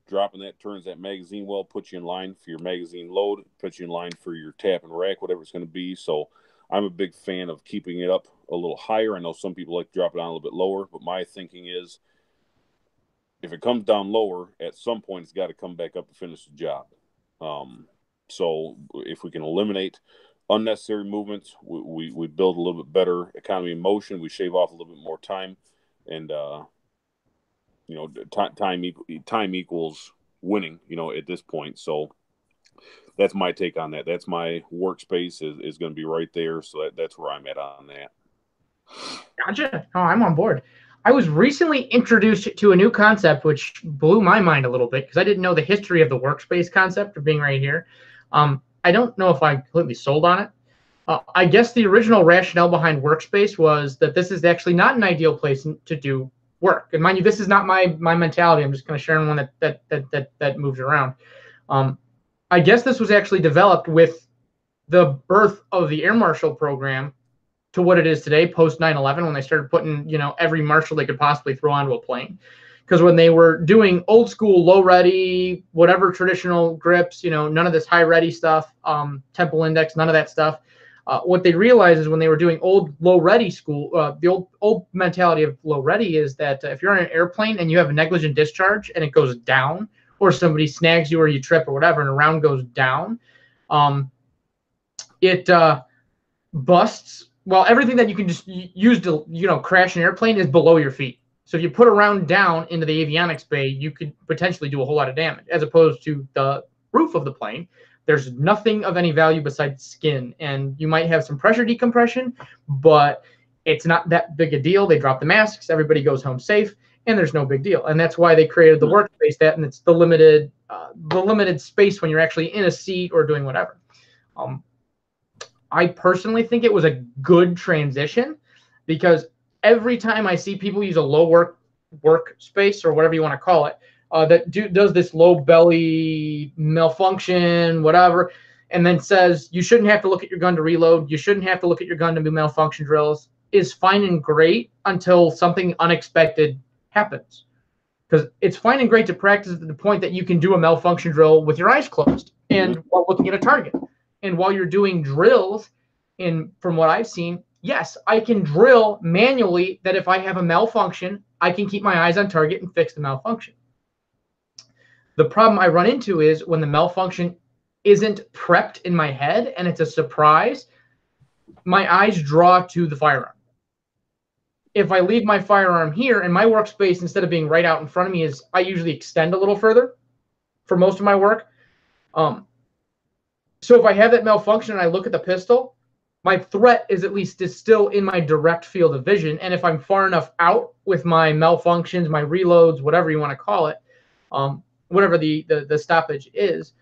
Speaker 2: Dropping that turns that magazine well, puts you in line for your magazine load, puts you in line for your tap and rack, whatever it's going to be. So I'm a big fan of keeping it up a little higher. I know some people like to drop it down a little bit lower, but my thinking is if it comes down lower, at some point it's got to come back up to finish the job. So if we can eliminate unnecessary movements, we build a little bit better economy of motion. We shave off a little bit more time, and time equals winning, at this point. So that's my take on that. That's my workspace is going to be right there. So that's where I'm at on that.
Speaker 1: Gotcha. Oh, I'm on board. I was recently introduced to a new concept, which blew my mind a little bit because I didn't know the history of the workspace concept of being right here. I don't know if I'm completely sold on it. I guess the original rationale behind workspace was that this is actually not an ideal place to do work. And mind you, this is not my mentality. I'm just kind of sharing one that moves around. I guess this was actually developed with the birth of the Air Marshal program to what it is today, post 9/11, when they started putting, every marshal they could possibly throw onto a plane. Because when they were doing old school, low ready, whatever traditional grips, none of this high ready stuff, temple index, none of that stuff. What they realized is when they were doing old low ready school, the old mentality of low ready is that if you're on an airplane and you have a negligent discharge and it goes down, or somebody snags you or you trip or whatever, and a round goes down, it busts. Well, everything that you can just use to, crash an airplane is below your feet. So if you put a round down into the avionics bay, you could potentially do a whole lot of damage, as opposed to the roof of the plane. There's nothing of any value besides skin, and you might have some pressure decompression, but it's not that big a deal. They drop the masks, everybody goes home safe, and there's no big deal. And that's why they created the workspace, and it's the limited space when you're actually in a seat or doing whatever. I personally think it was a good transition, because every time I see people use a low workspace or whatever you want to call it, that does this low belly malfunction, whatever, and then says you shouldn't have to look at your gun to reload, you shouldn't have to look at your gun to do malfunction drills, is fine and great until something unexpected happens. Because it's fine and great to practice to the point that you can do a malfunction drill with your eyes closed and while looking at a target. And while you're doing drills, from what I've seen, yes, I can drill manually that if I have a malfunction, I can keep my eyes on target and fix the malfunction. The problem I run into is when the malfunction isn't prepped in my head and it's a surprise, my eyes draw to the firearm. If I leave my firearm here, and my workspace, instead of being right out in front of me, I usually extend a little further for most of my work. So if I have that malfunction and I look at the pistol, my threat is still in my direct field of vision. And if I'm far enough out with my malfunctions, my reloads, whatever you want to call it, whatever the stoppage is,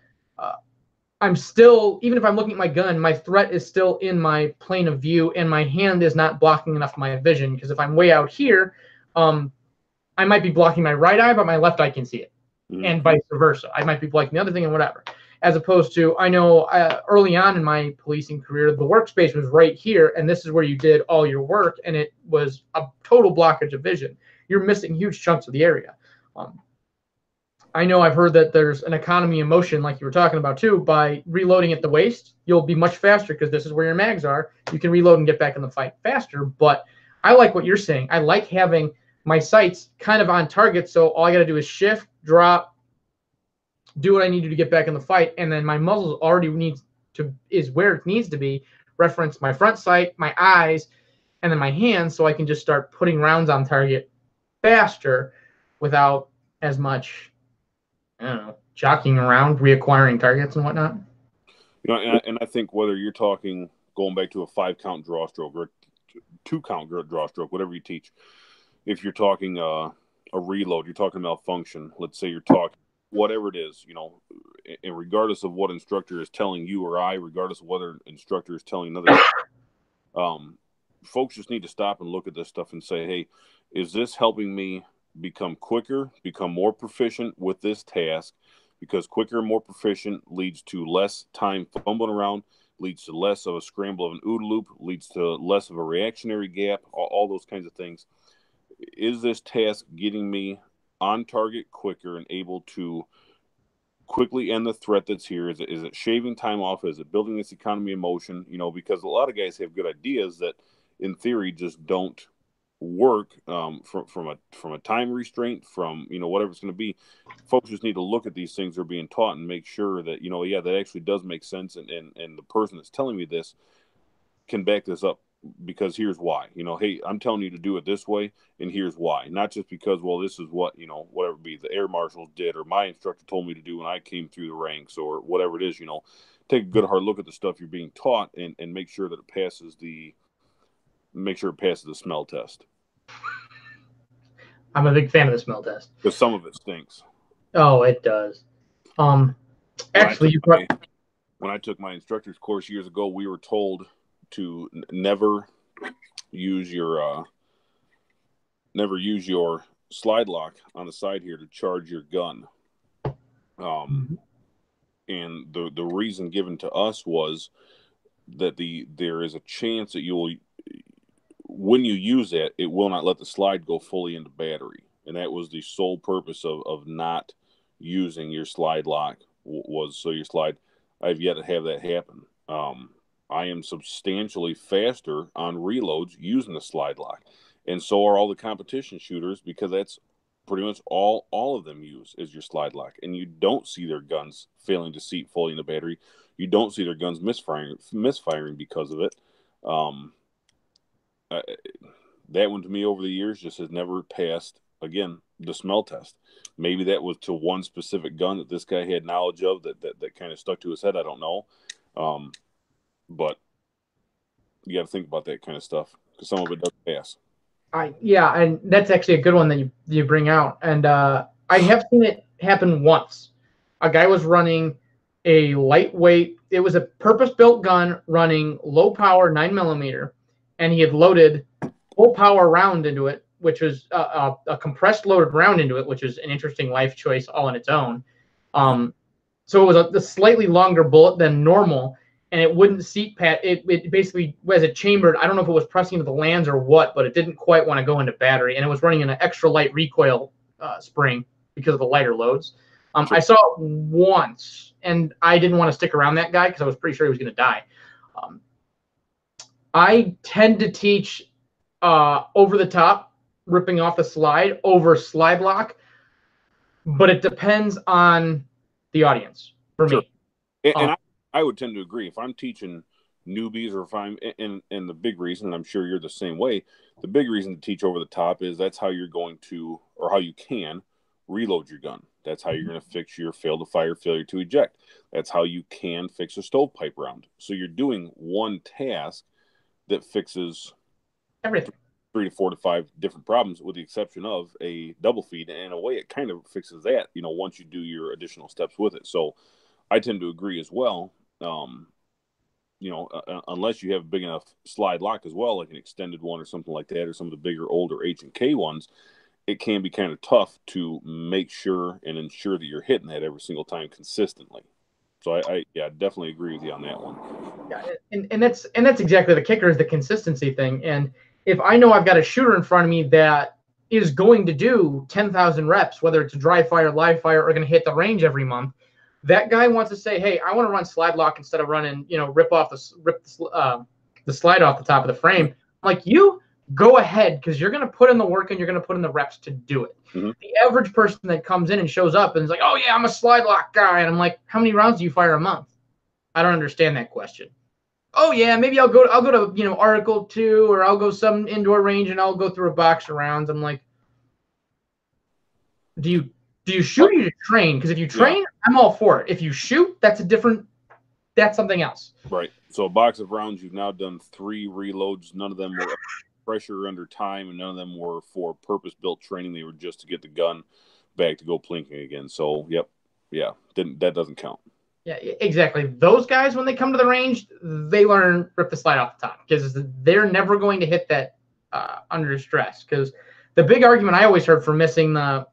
Speaker 1: I'm still, even if I'm looking at my gun, my threat is still in my plane of view, and my hand is not blocking enough of my vision. Because if I'm way out here, I might be blocking my right eye, but my left eye can see it, and vice versa. I might be blocking the other thing and whatever. As opposed to, I know early on in my policing career, the workspace was right here, and this is where you did all your work, and it was a total blockage of vision. You're missing huge chunks of the area. I know I've heard that there's an economy of motion, like you were talking about too. By reloading at the waist, you'll be much faster because this is where your mags are. You can reload and get back in the fight faster, but I like what you're saying. I like having my sights kind of on target, so all I got to do is shift, drop, do what I need to get back in the fight, and then my muzzles already is where it needs to be. Reference my front sight, my eyes, and then my hands, so I can just start putting rounds on target faster without as much, I don't know, jockeying around, reacquiring targets and whatnot.
Speaker 2: You know, and I think whether you're talking going back to a 5-count draw stroke or a 2-count draw stroke, whatever you teach, if you're talking a reload, you're talking malfunction. Let's say you're talking whatever it is, you know, and regardless of what instructor is telling you or I, regardless of whether instructor is telling another, folks just need to stop and look at this stuff and say, hey, is this helping me become quicker, become more proficient with this task? Because quicker and more proficient leads to less time fumbling around, leads to less of a scramble of an OODA loop, leads to less of a reactionary gap, all those kinds of things. Is this task getting me on target quicker and able to quickly end the threat that's here? Is it shaving time off? Is it building this economy of motion? You know, because a lot of guys have good ideas that in theory just don't work from a time restraint, from, you know, whatever it's going to be. Folks just need to look at these things they're being taught and make sure that, you know, yeah, that actually does make sense, and the person that's telling me this can back this up, because here's why. You know, hey, I'm telling you to do it this way, and here's why. Not just because, well, this is what, you know, whatever it be, the air marshals did, or my instructor told me to do when I came through the ranks, or whatever it is. You know, take a good hard look at the stuff you're being taught, and make sure that it passes the smell test.
Speaker 1: I'm a big fan of the smell test.
Speaker 2: Because some of it stinks.
Speaker 1: Oh, it does. Actually,
Speaker 2: when I took my instructor's course years ago, we were told to never use your slide lock on the side here to charge your gun. And the reason given to us was that there is a chance that you will, when you use that, it will not let the slide go fully into battery. And that was the sole purpose of not using your slide lock, was so your slide. I've yet to have that happen. I am substantially faster on reloads using the slide lock, and so are all the competition shooters, because that's pretty much all of them use is your slide lock. And you don't see their guns failing to seat fully in the battery. You don't see their guns misfiring because of it. That one to me over the years just has never passed, again, the smell test. Maybe that was to one specific gun that this guy had knowledge of that kind of stuck to his head. I don't know. But you got to think about that kind of stuff, because some of it does pass.
Speaker 1: Yeah, and that's actually a good one that you bring out. And I have seen it happen once. A guy was running a lightweight, it was a purpose-built gun running low power 9mm, and he had loaded full power round into it, which was a compressed loaded round into it, which is an interesting life choice all on its own. So it was a slightly longer bullet than normal, and it wouldn't seat pat. It basically, as it chambered, I don't know if it was pressing into the lands or what, but it didn't quite want to go into battery, and it was running an extra light recoil spring because of the lighter loads. I saw it once, and I didn't want to stick around that guy because I was pretty sure he was going to die. I tend to teach over the top, ripping off the slide over slide lock, but it depends on the audience for me.
Speaker 2: And I would tend to agree. If I'm teaching newbies, or if I'm and the big reason, and I'm sure you're the same way, the big reason to teach over the top is that's how you're going to, or how you can reload your gun. That's how you're going to fix your fail to fire, failure to eject. That's how you can fix a stovepipe round. So you're doing one task that fixes
Speaker 1: everything.
Speaker 2: 3 to 4 to 5 different problems, with the exception of a double feed. And in a way, it kind of fixes that, you know, once you do your additional steps with it. So I tend to agree as well. You know, unless you have a big enough slide lock as well, like an extended one or something like that, or some of the bigger, older H&K ones, it can be kind of tough to make sure and ensure that you're hitting that every single time consistently. So I definitely agree with you on that one.
Speaker 1: Yeah, and that's exactly the kicker, is the consistency thing. And if I know I've got a shooter in front of me that is going to do 10,000 reps, whether it's a dry fire, live fire, or going to hit the range every month, that guy wants to say, hey, I want to run slide lock instead of running, you know, rip the slide off the top of the frame. I'm like, you go ahead, because you're going to put in the work and you're going to put in the reps to do it.
Speaker 2: Mm-hmm.
Speaker 1: The average person that comes in and shows up and is like, oh yeah, I'm a slide lock guy. And I'm like, how many rounds do you fire a month? I don't understand that question. Oh yeah, maybe I'll go to, Article 2, or I'll go some indoor range and I'll go through a box of rounds. I'm like, do you shoot or do you train? Because if you train, I'm all for it. If you shoot, that's something else.
Speaker 2: Right. So a box of rounds, you've now done 3 reloads. None of them were pressure under time, and none of them were for purpose-built training. They were just to get the gun back to go plinking again. So, that doesn't count.
Speaker 1: Yeah, exactly. Those guys, when they come to the range, they learn rip the slide off the top, because they're never going to hit that under stress. Because the big argument I always heard for missing the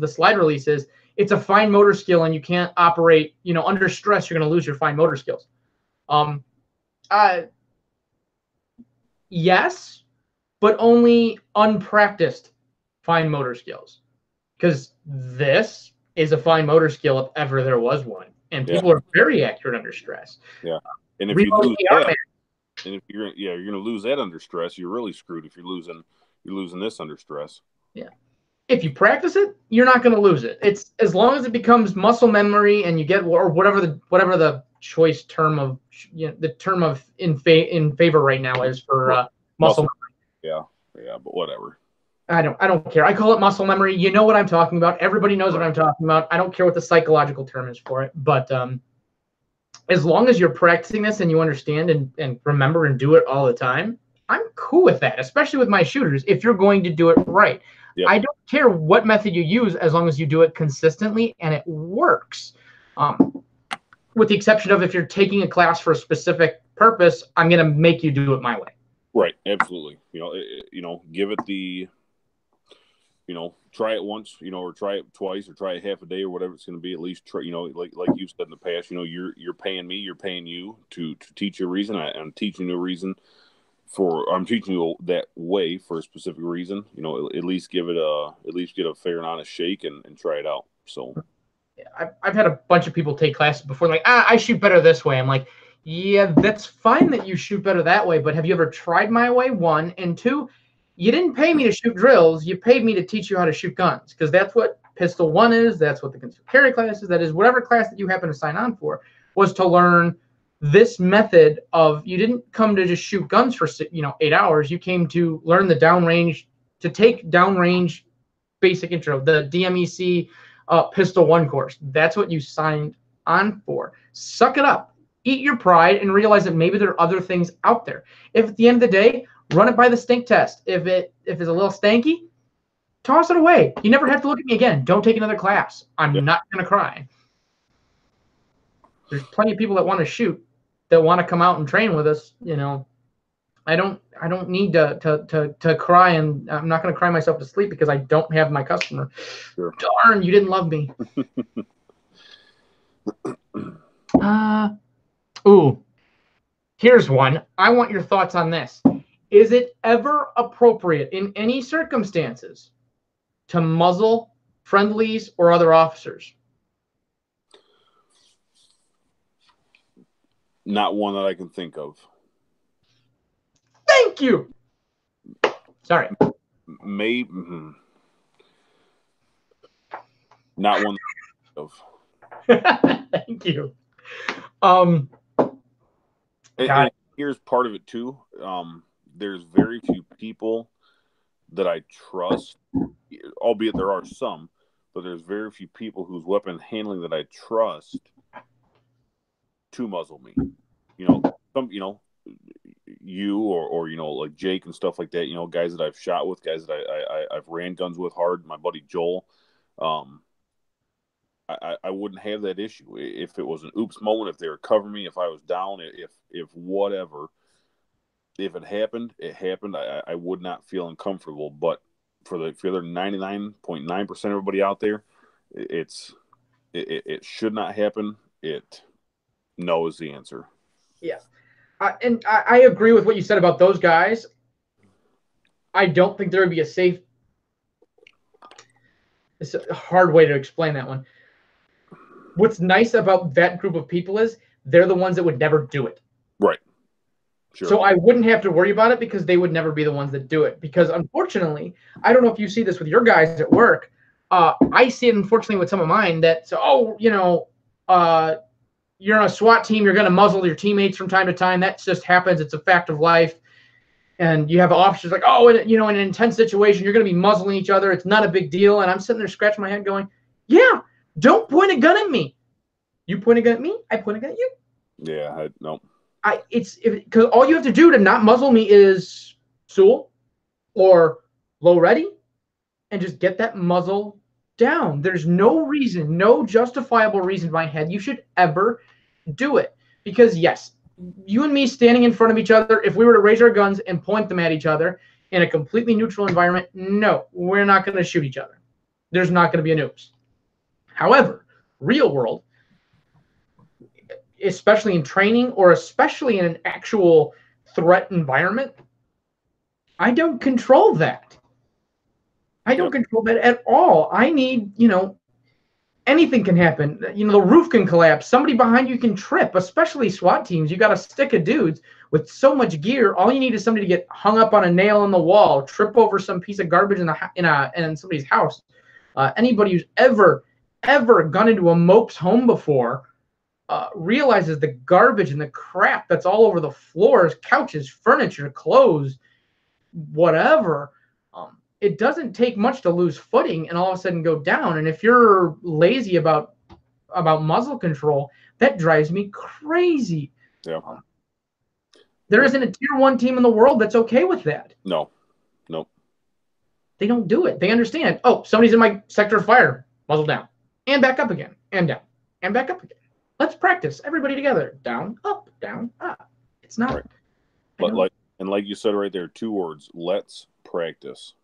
Speaker 1: slide release is it's a fine motor skill, and you can't operate, under stress. You're going to lose your fine motor skills. Yes, but only unpracticed fine motor skills, because this is a fine motor skill if ever there was one, and people are very accurate under stress.
Speaker 2: Yeah, and if you lose that, and if you're going to lose that under stress, you're really screwed. If you're losing this under stress. Yeah.
Speaker 1: If you practice it, you're not going to lose it. It's as long as it becomes muscle memory, and you get, or whatever the choice term of, the term of in favor right now is for muscle memory.
Speaker 2: Yeah, but whatever.
Speaker 1: I don't care. I call it muscle memory. You know what I'm talking about. Everybody knows what I'm talking about. I don't care what the psychological term is for it. But as long as you're practicing this and you understand and remember and do it all the time, I'm cool with that, especially with my shooters, if you're going to do it right. Yep. I don't care what method you use, as long as you do it consistently and it works. With the exception of if you're taking a class for a specific purpose, I'm going to make you do it my way.
Speaker 2: Right. Absolutely. Give it the, try it once, or try it twice, or try it half a day, or whatever it's going to be. At least try, like you've said in the past, you're paying me, you're paying you to teach you a reason. I'm teaching you a reason. I'm teaching you that way for a specific reason. At least get a fair and honest shake and try it out. So,
Speaker 1: yeah, I've had a bunch of people take classes before, like, I shoot better this way. I'm like, yeah, that's fine that you shoot better that way, but have you ever tried my way? 1, and 2, you didn't pay me to shoot drills. You paid me to teach you how to shoot guns, because that's what Pistol 1 is. That's what the concealed carry class is. That is whatever class that you happen to sign on for, was to learn this method of, you didn't come to just shoot guns for 8 hours. You came to learn the downrange, to take downrange basic intro, the DMEC Pistol 1 course. That's what you signed on for. Suck it up, eat your pride, and realize that maybe there are other things out there. If at the end of the day, run it by the stink test. If it's a little stanky, toss it away. You never have to look at me again. Don't take another class. I'm not going to cry. There's plenty of people that want to shoot, that want to come out and train with us. I don't need to cry, and I'm not going to cry myself to sleep because I don't have my customer. Sure. Darn, you didn't love me. Here's one. I want your thoughts on this. Is it ever appropriate in any circumstances to muzzle friendlies or other officers?
Speaker 2: Not one that I can think of.
Speaker 1: Thank you. Sorry.
Speaker 2: Maybe. Not one that I can think
Speaker 1: of. Thank you.
Speaker 2: And here's part of it too. There's very few people that I trust, albeit there are some, but there's very few people whose weapon handling that I trust to muzzle me. You or like Jake and stuff like that, guys that I've shot with, guys that I've ran guns with hard, my buddy Joel. I wouldn't have that issue if it was an oops moment, if they were covering me, if I was down, if whatever. If it happened, it happened. I would not feel uncomfortable. But for the other 99.9% of everybody out there, it should not happen. No is the answer.
Speaker 1: Yeah. And I agree with what you said about those guys. I don't think there would be a safe. It's a hard way to explain that one. What's nice about that group of people is they're the ones that would never do it.
Speaker 2: Right. Sure.
Speaker 1: So I wouldn't have to worry about it because they would never be the ones that do it. Because unfortunately, I don't know if you see this with your guys at work. I see it unfortunately with some of mine that, you're on a SWAT team, you're going to muzzle your teammates from time to time. That just happens. It's a fact of life. And you have officers like, in an intense situation, you're going to be muzzling each other. It's not a big deal. And I'm sitting there scratching my head going, yeah, don't point a gun at me. You point a gun at me, I point a gun at you.
Speaker 2: Yeah, no.
Speaker 1: Because all you have to do to not muzzle me is Sewell or low ready and just get that muzzle down. There's no reason, no justifiable reason in my head you should ever do it. Because yes, you and me standing in front of each other, if we were to raise our guns and point them at each other in a completely neutral environment, no, we're not going to shoot each other. There's not going to be an oops. However, real world, especially in training or especially in an actual threat environment, I don't control that. I don't control that at all. I need, anything can happen. The roof can collapse. Somebody behind you can trip, especially SWAT teams. You got a stick of dudes with so much gear. All you need is somebody to get hung up on a nail in the wall, trip over some piece of garbage in somebody's house. Anybody who's ever gone into a mope's home before realizes the garbage and the crap that's all over the floors, couches, furniture, clothes, whatever. It doesn't take much to lose footing and all of a sudden go down. And if you're lazy about muzzle control, that drives me crazy.
Speaker 2: Yeah.
Speaker 1: There isn't a tier 1 team in the world that's okay with that.
Speaker 2: No.
Speaker 1: They don't do it. They understand, somebody's in my sector of fire, muzzle down, and back up again, and down, and back up again. Let's practice. Everybody together. Down, up, up. It's not.
Speaker 2: Right. But like you said right there, 2 words. Let's practice.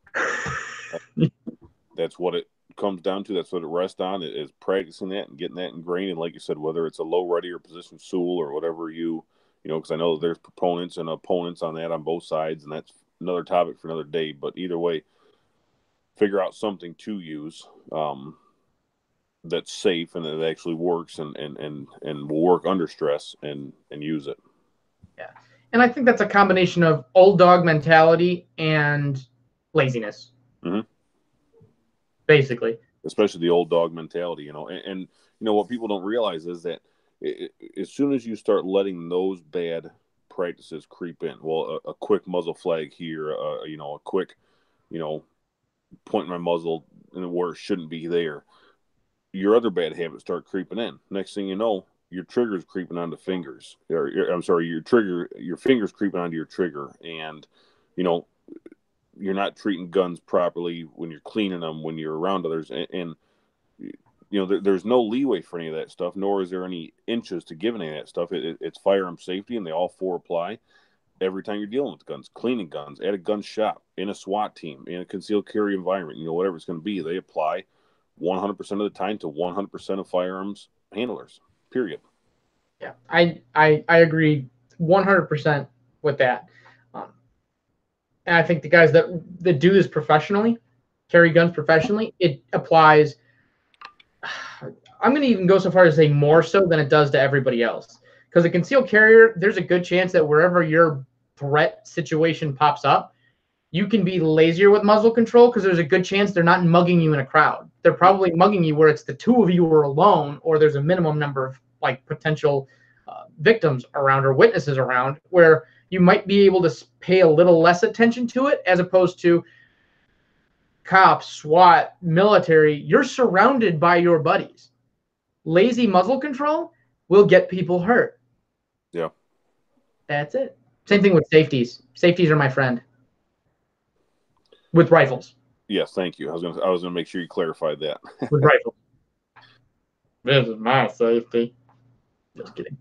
Speaker 2: That's what it comes down to. That's what it rests on. It is practicing that and getting that ingrained. And like you said, whether it's a low ready or position Sewell or whatever because I know there's proponents and opponents on that on both sides, and that's another topic for another day. But either way, figure out something to use that's safe and that actually works and will work under stress and use it.
Speaker 1: Yeah. And I think that's a combination of old dog mentality and laziness.
Speaker 2: Mm-hmm.
Speaker 1: Basically.
Speaker 2: Especially the old dog mentality, and what people don't realize is that as soon as you start letting those bad practices creep in, a quick muzzle flag here, a quick, pointing my muzzle and where it shouldn't be there, your other bad habits start creeping in. Next thing you know, your trigger's creeping onto fingers. Your fingers creeping onto your trigger, and you're not treating guns properly when you're cleaning them, when you're around others, and there's no leeway for any of that stuff, nor is there any inches to give any of that stuff. It's firearm safety, and they all 4 apply every time you're dealing with guns, cleaning guns, at a gun shop, in a SWAT team, in a concealed carry environment, whatever it's going to be. They apply 100% of the time to 100% of firearms handlers, period.
Speaker 1: Yeah, I agree 100% with that. And I think the guys that do this professionally, carry guns professionally, it applies. I'm going to even go so far as to say more so than it does to everybody else. Because a concealed carrier, there's a good chance that wherever your threat situation pops up, you can be lazier with muzzle control because there's a good chance they're not mugging you in a crowd. They're probably mugging you where it's the 2 of you are alone, or there's a minimum number of potential victims around or witnesses around, where you might be able to pay a little less attention to it, as opposed to cops, SWAT, military. You're surrounded by your buddies. Lazy muzzle control will get people hurt.
Speaker 2: Yeah.
Speaker 1: That's it. Same thing with safeties. Safeties are my friend. With rifles.
Speaker 2: Yes, thank you. I was gonna make sure you clarified that.
Speaker 1: With rifles. This is my safety. Just kidding.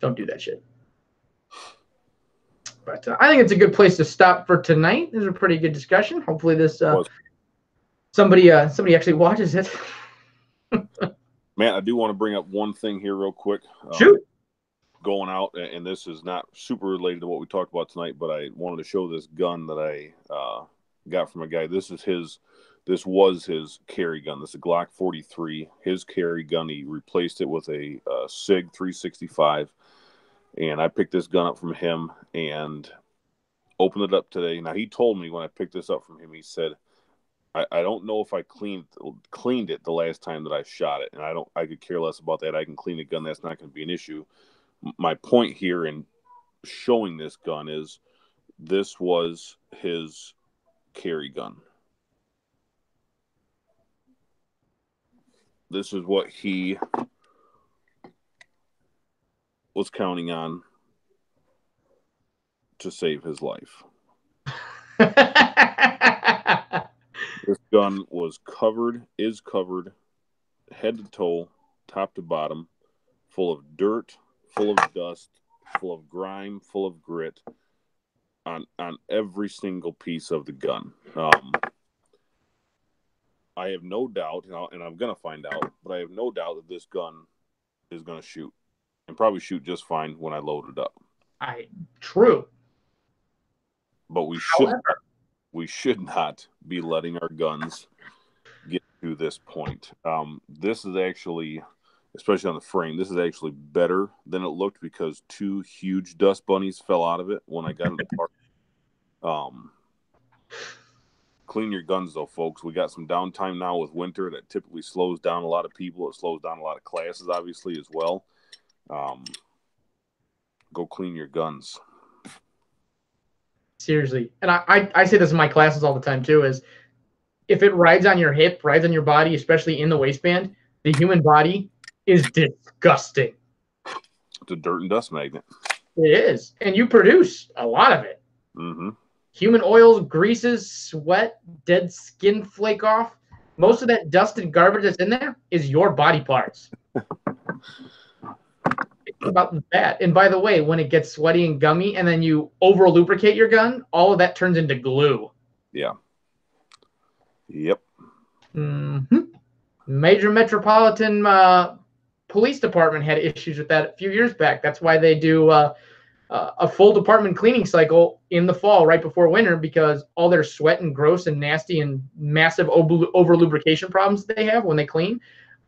Speaker 1: Don't do that shit. But I think it's a good place to stop for tonight. This is a pretty good discussion. Hopefully this somebody actually watches it.
Speaker 2: Man, I do want to bring up one thing here real quick.
Speaker 1: Shoot.
Speaker 2: Going out, and this is not super related to what we talked about tonight, but I wanted to show this gun that I got from a guy. This was his carry gun. This is a Glock 43, his carry gun. He replaced it with a SIG 365, And I picked this gun up from him and opened it up today. Now, he told me when I picked this up from him, he said, I don't know if I cleaned it the last time that I shot it, and I could care less about that. I can clean a gun. That's not going to be an issue. My point here in showing this gun is this was his carry gun. This is what he was counting on to save his life. This gun is covered head to toe, top to bottom, full of dirt, full of dust, full of grime, full of grit on every single piece of the gun. I have no doubt, and I'm going to find out, but I have no doubt that this gun is going to shoot, and probably shoot just fine when I load it up.
Speaker 1: True.
Speaker 2: But we should not be letting our guns get to this point. This is actually, especially on the frame, this is actually better than it looked because 2 huge dust bunnies fell out of it when I got it apart. Clean your guns, though, folks. We got some downtime now with winter that typically slows down a lot of people. It slows down a lot of classes, obviously, as well. Go clean your guns.
Speaker 1: Seriously. And I say this in my classes all the time, too, is if it rides on your hip, rides on your body, especially in the waistband, the human body is disgusting.
Speaker 2: It's a dirt and dust magnet.
Speaker 1: It is. And you produce a lot of it.
Speaker 2: Mm-hmm.
Speaker 1: Human oils, greases, sweat, dead skin flake off. Most of that dust and garbage that's in there is your body parts. It's about that. And by the way, when it gets sweaty and gummy and then you over lubricate your gun, all of that turns into glue.
Speaker 2: Yeah. Yep.
Speaker 1: Mm-hmm. Major metropolitan police department had issues with that a few years back. That's why they do a full department cleaning cycle in the fall right before winter, because all their sweat and gross and nasty and massive over lubrication problems that they have when they clean,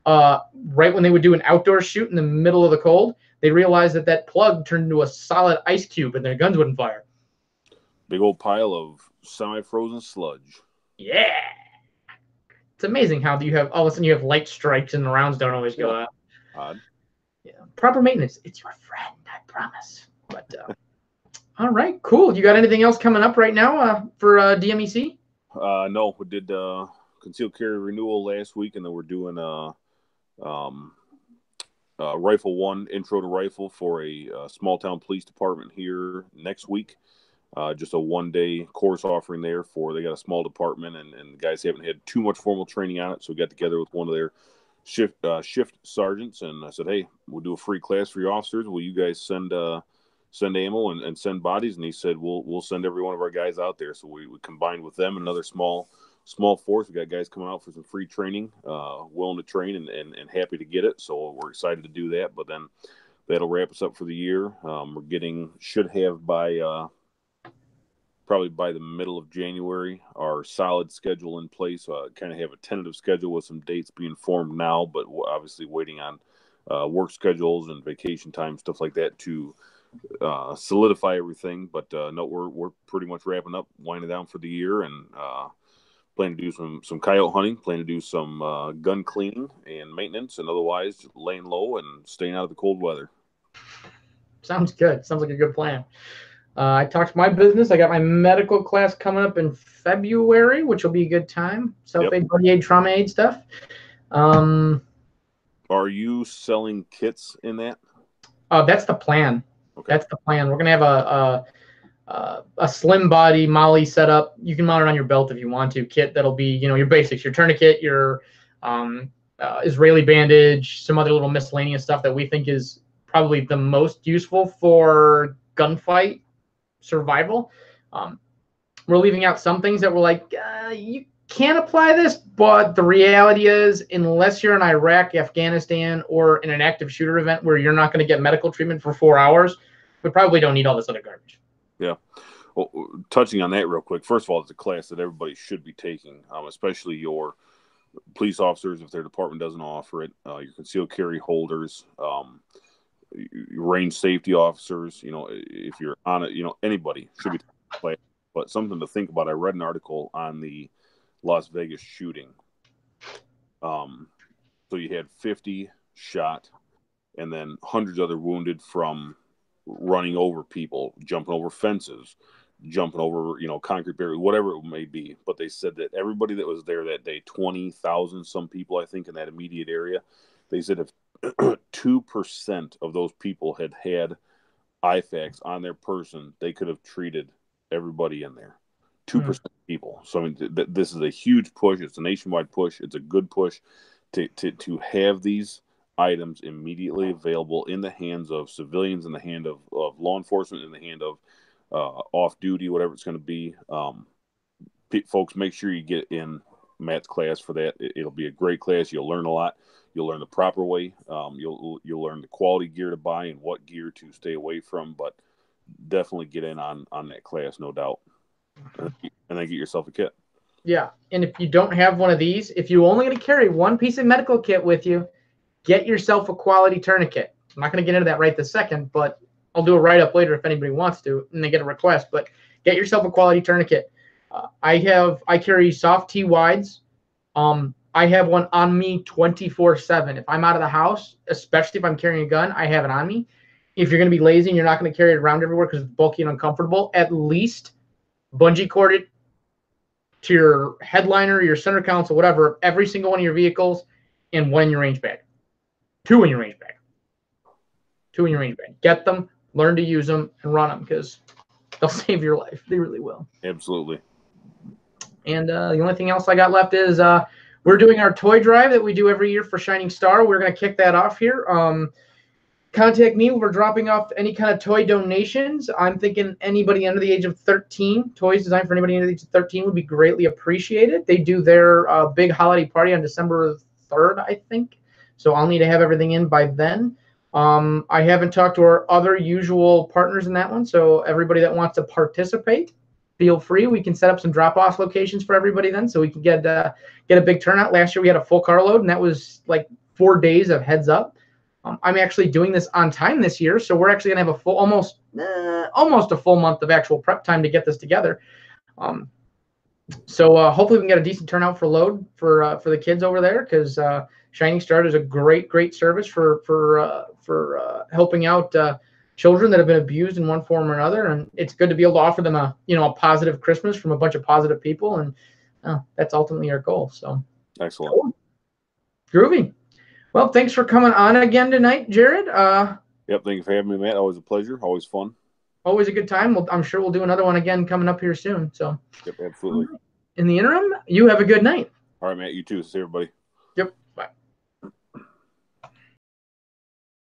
Speaker 1: right when they would do an outdoor shoot in the middle of the cold, they realized that plug turned into a solid ice cube and their guns wouldn't fire.
Speaker 2: Big old pile of semi-frozen sludge.
Speaker 1: Yeah. It's amazing how you have all of a sudden you have light strikes and the rounds don't always go out.
Speaker 2: Odd.
Speaker 1: Yeah. Proper maintenance. It's your friend, I promise. But all right, cool. You got anything else coming up right now for DMEC?
Speaker 2: No, we did concealed carry renewal last week, and then we're doing Rifle 1 intro to rifle for a small town police department here next week. Just a 1-day course offering there they got a small department and the guys haven't had too much formal training on it. So we got together with one of their shift sergeants and I said, hey, we'll do a free class for your officers. Will you guys send ammo and send bodies? And he said, we'll send every one of our guys out there. So we combined with them another small force. We got guys coming out for some free training, willing to train and happy to get it. So we're excited to do that. But then that'll wrap us up for the year. Should have by probably by the middle of January, our solid schedule in place. Kind of have a tentative schedule with some dates being formed now, but obviously waiting on work schedules and vacation time, stuff like that to solidify everything. But no, we're pretty much wrapping up, winding down for the year, and plan to do some coyote hunting, plan to do some gun cleaning and maintenance, and otherwise laying low and staying out of the cold weather.
Speaker 1: Sounds good. Sounds like a good plan. I talked my business. I got my medical class coming up in February, which will be a good time. Self-aid, body aid, trauma aid stuff.
Speaker 2: Are you selling kits in that?
Speaker 1: That's the plan.
Speaker 2: Okay.
Speaker 1: That's the plan. We're going to have a slim body Molly setup. You can mount it on your belt if you want to. Kit that'll be, your basics, your tourniquet, your Israeli bandage, some other little miscellaneous stuff that we think is probably the most useful for gunfight survival. We're leaving out some things that we're like, you can apply this, but the reality is, unless you're in Iraq, Afghanistan, or in an active shooter event where you're not going to get medical treatment for 4 hours, we probably don't need all this other garbage.
Speaker 2: Yeah. Well, touching on that real quick, first of all, it's a class that everybody should be taking, especially your police officers if their department doesn't offer it, your concealed carry holders. range safety officers, if you're on it, anybody should be play. But something to think about. I read an article on the Las Vegas shooting. So you had 50 shot and then hundreds other wounded from running over people, jumping over fences, jumping over, concrete barriers, whatever it may be. But they said that everybody that was there that day, 20,000 some people, I think, in that immediate area, they said if 2% of those people had IFAKs on their person, they could have treated everybody in there. 2% of people. So, I mean, this is a huge push. It's a nationwide push. It's a good push to have these items immediately available in the hands of civilians, in the hand of law enforcement, in the hand of off duty, whatever it's going to be. Folks, make sure you get in Matt's class for that. It'll be a great class. You'll learn a lot. You'll learn the proper way. You'll learn the quality gear to buy and what gear to stay away from. But definitely get in on that class, no doubt. And then get yourself a kit.
Speaker 1: Yeah, and if you don't have one of these, if you're only going to carry one piece of medical kit with you, get yourself a quality tourniquet. I'm not going to get into that right this second, but I'll do a write-up later if anybody wants to, and they get a request. But get yourself a quality tourniquet. I carry soft T wides. I have one on me 24/7. If I'm out of the house, especially if I'm carrying a gun, I have it on me. If you're going to be lazy and you're not going to carry it around everywhere because it's bulky and uncomfortable, at least bungee cord it to your headliner, your center console, whatever, every single one of your vehicles, and one in your range bag. 2 in your range bag. 2 in your range bag. Get them, learn to use them, and run them because they'll save your life. They really will.
Speaker 2: Absolutely.
Speaker 1: And the only thing else I got left is we're doing our toy drive that we do every year for Shining Star. We're going to kick that off here. Contact me. We're dropping off any kind of toy donations. I'm thinking anybody under the age of 13, toys designed for anybody under the age of 13 would be greatly appreciated. They do their big holiday party on December 3rd, I think. So I'll need to have everything in by then. I haven't talked to our other usual partners in that one. So everybody that wants to participate, feel free. We can set up some drop-off locations for everybody then so we can get a big turnout. Last year we had a full carload, and that was like 4 days of heads up. I'm actually doing this on time this year, so we're actually going to have a full, almost a full month of actual prep time to get this together. So hopefully we can get a decent turnout for load for the kids over there, because Shining Star is a great service for helping out children that have been abused in one form or another, and it's good to be able to offer them a positive Christmas from a bunch of positive people, and that's ultimately our goal. So
Speaker 2: excellent,
Speaker 1: cool. Groovy. Well, thanks for coming on again tonight, Jared.
Speaker 2: Yep, thank you for having me, Matt. Always a pleasure. Always fun.
Speaker 1: Always a good time. I'm sure we'll do another one again coming up here soon. So,
Speaker 2: yep, absolutely.
Speaker 1: In the interim, you have a good night.
Speaker 2: All right, Matt. You too. See everybody.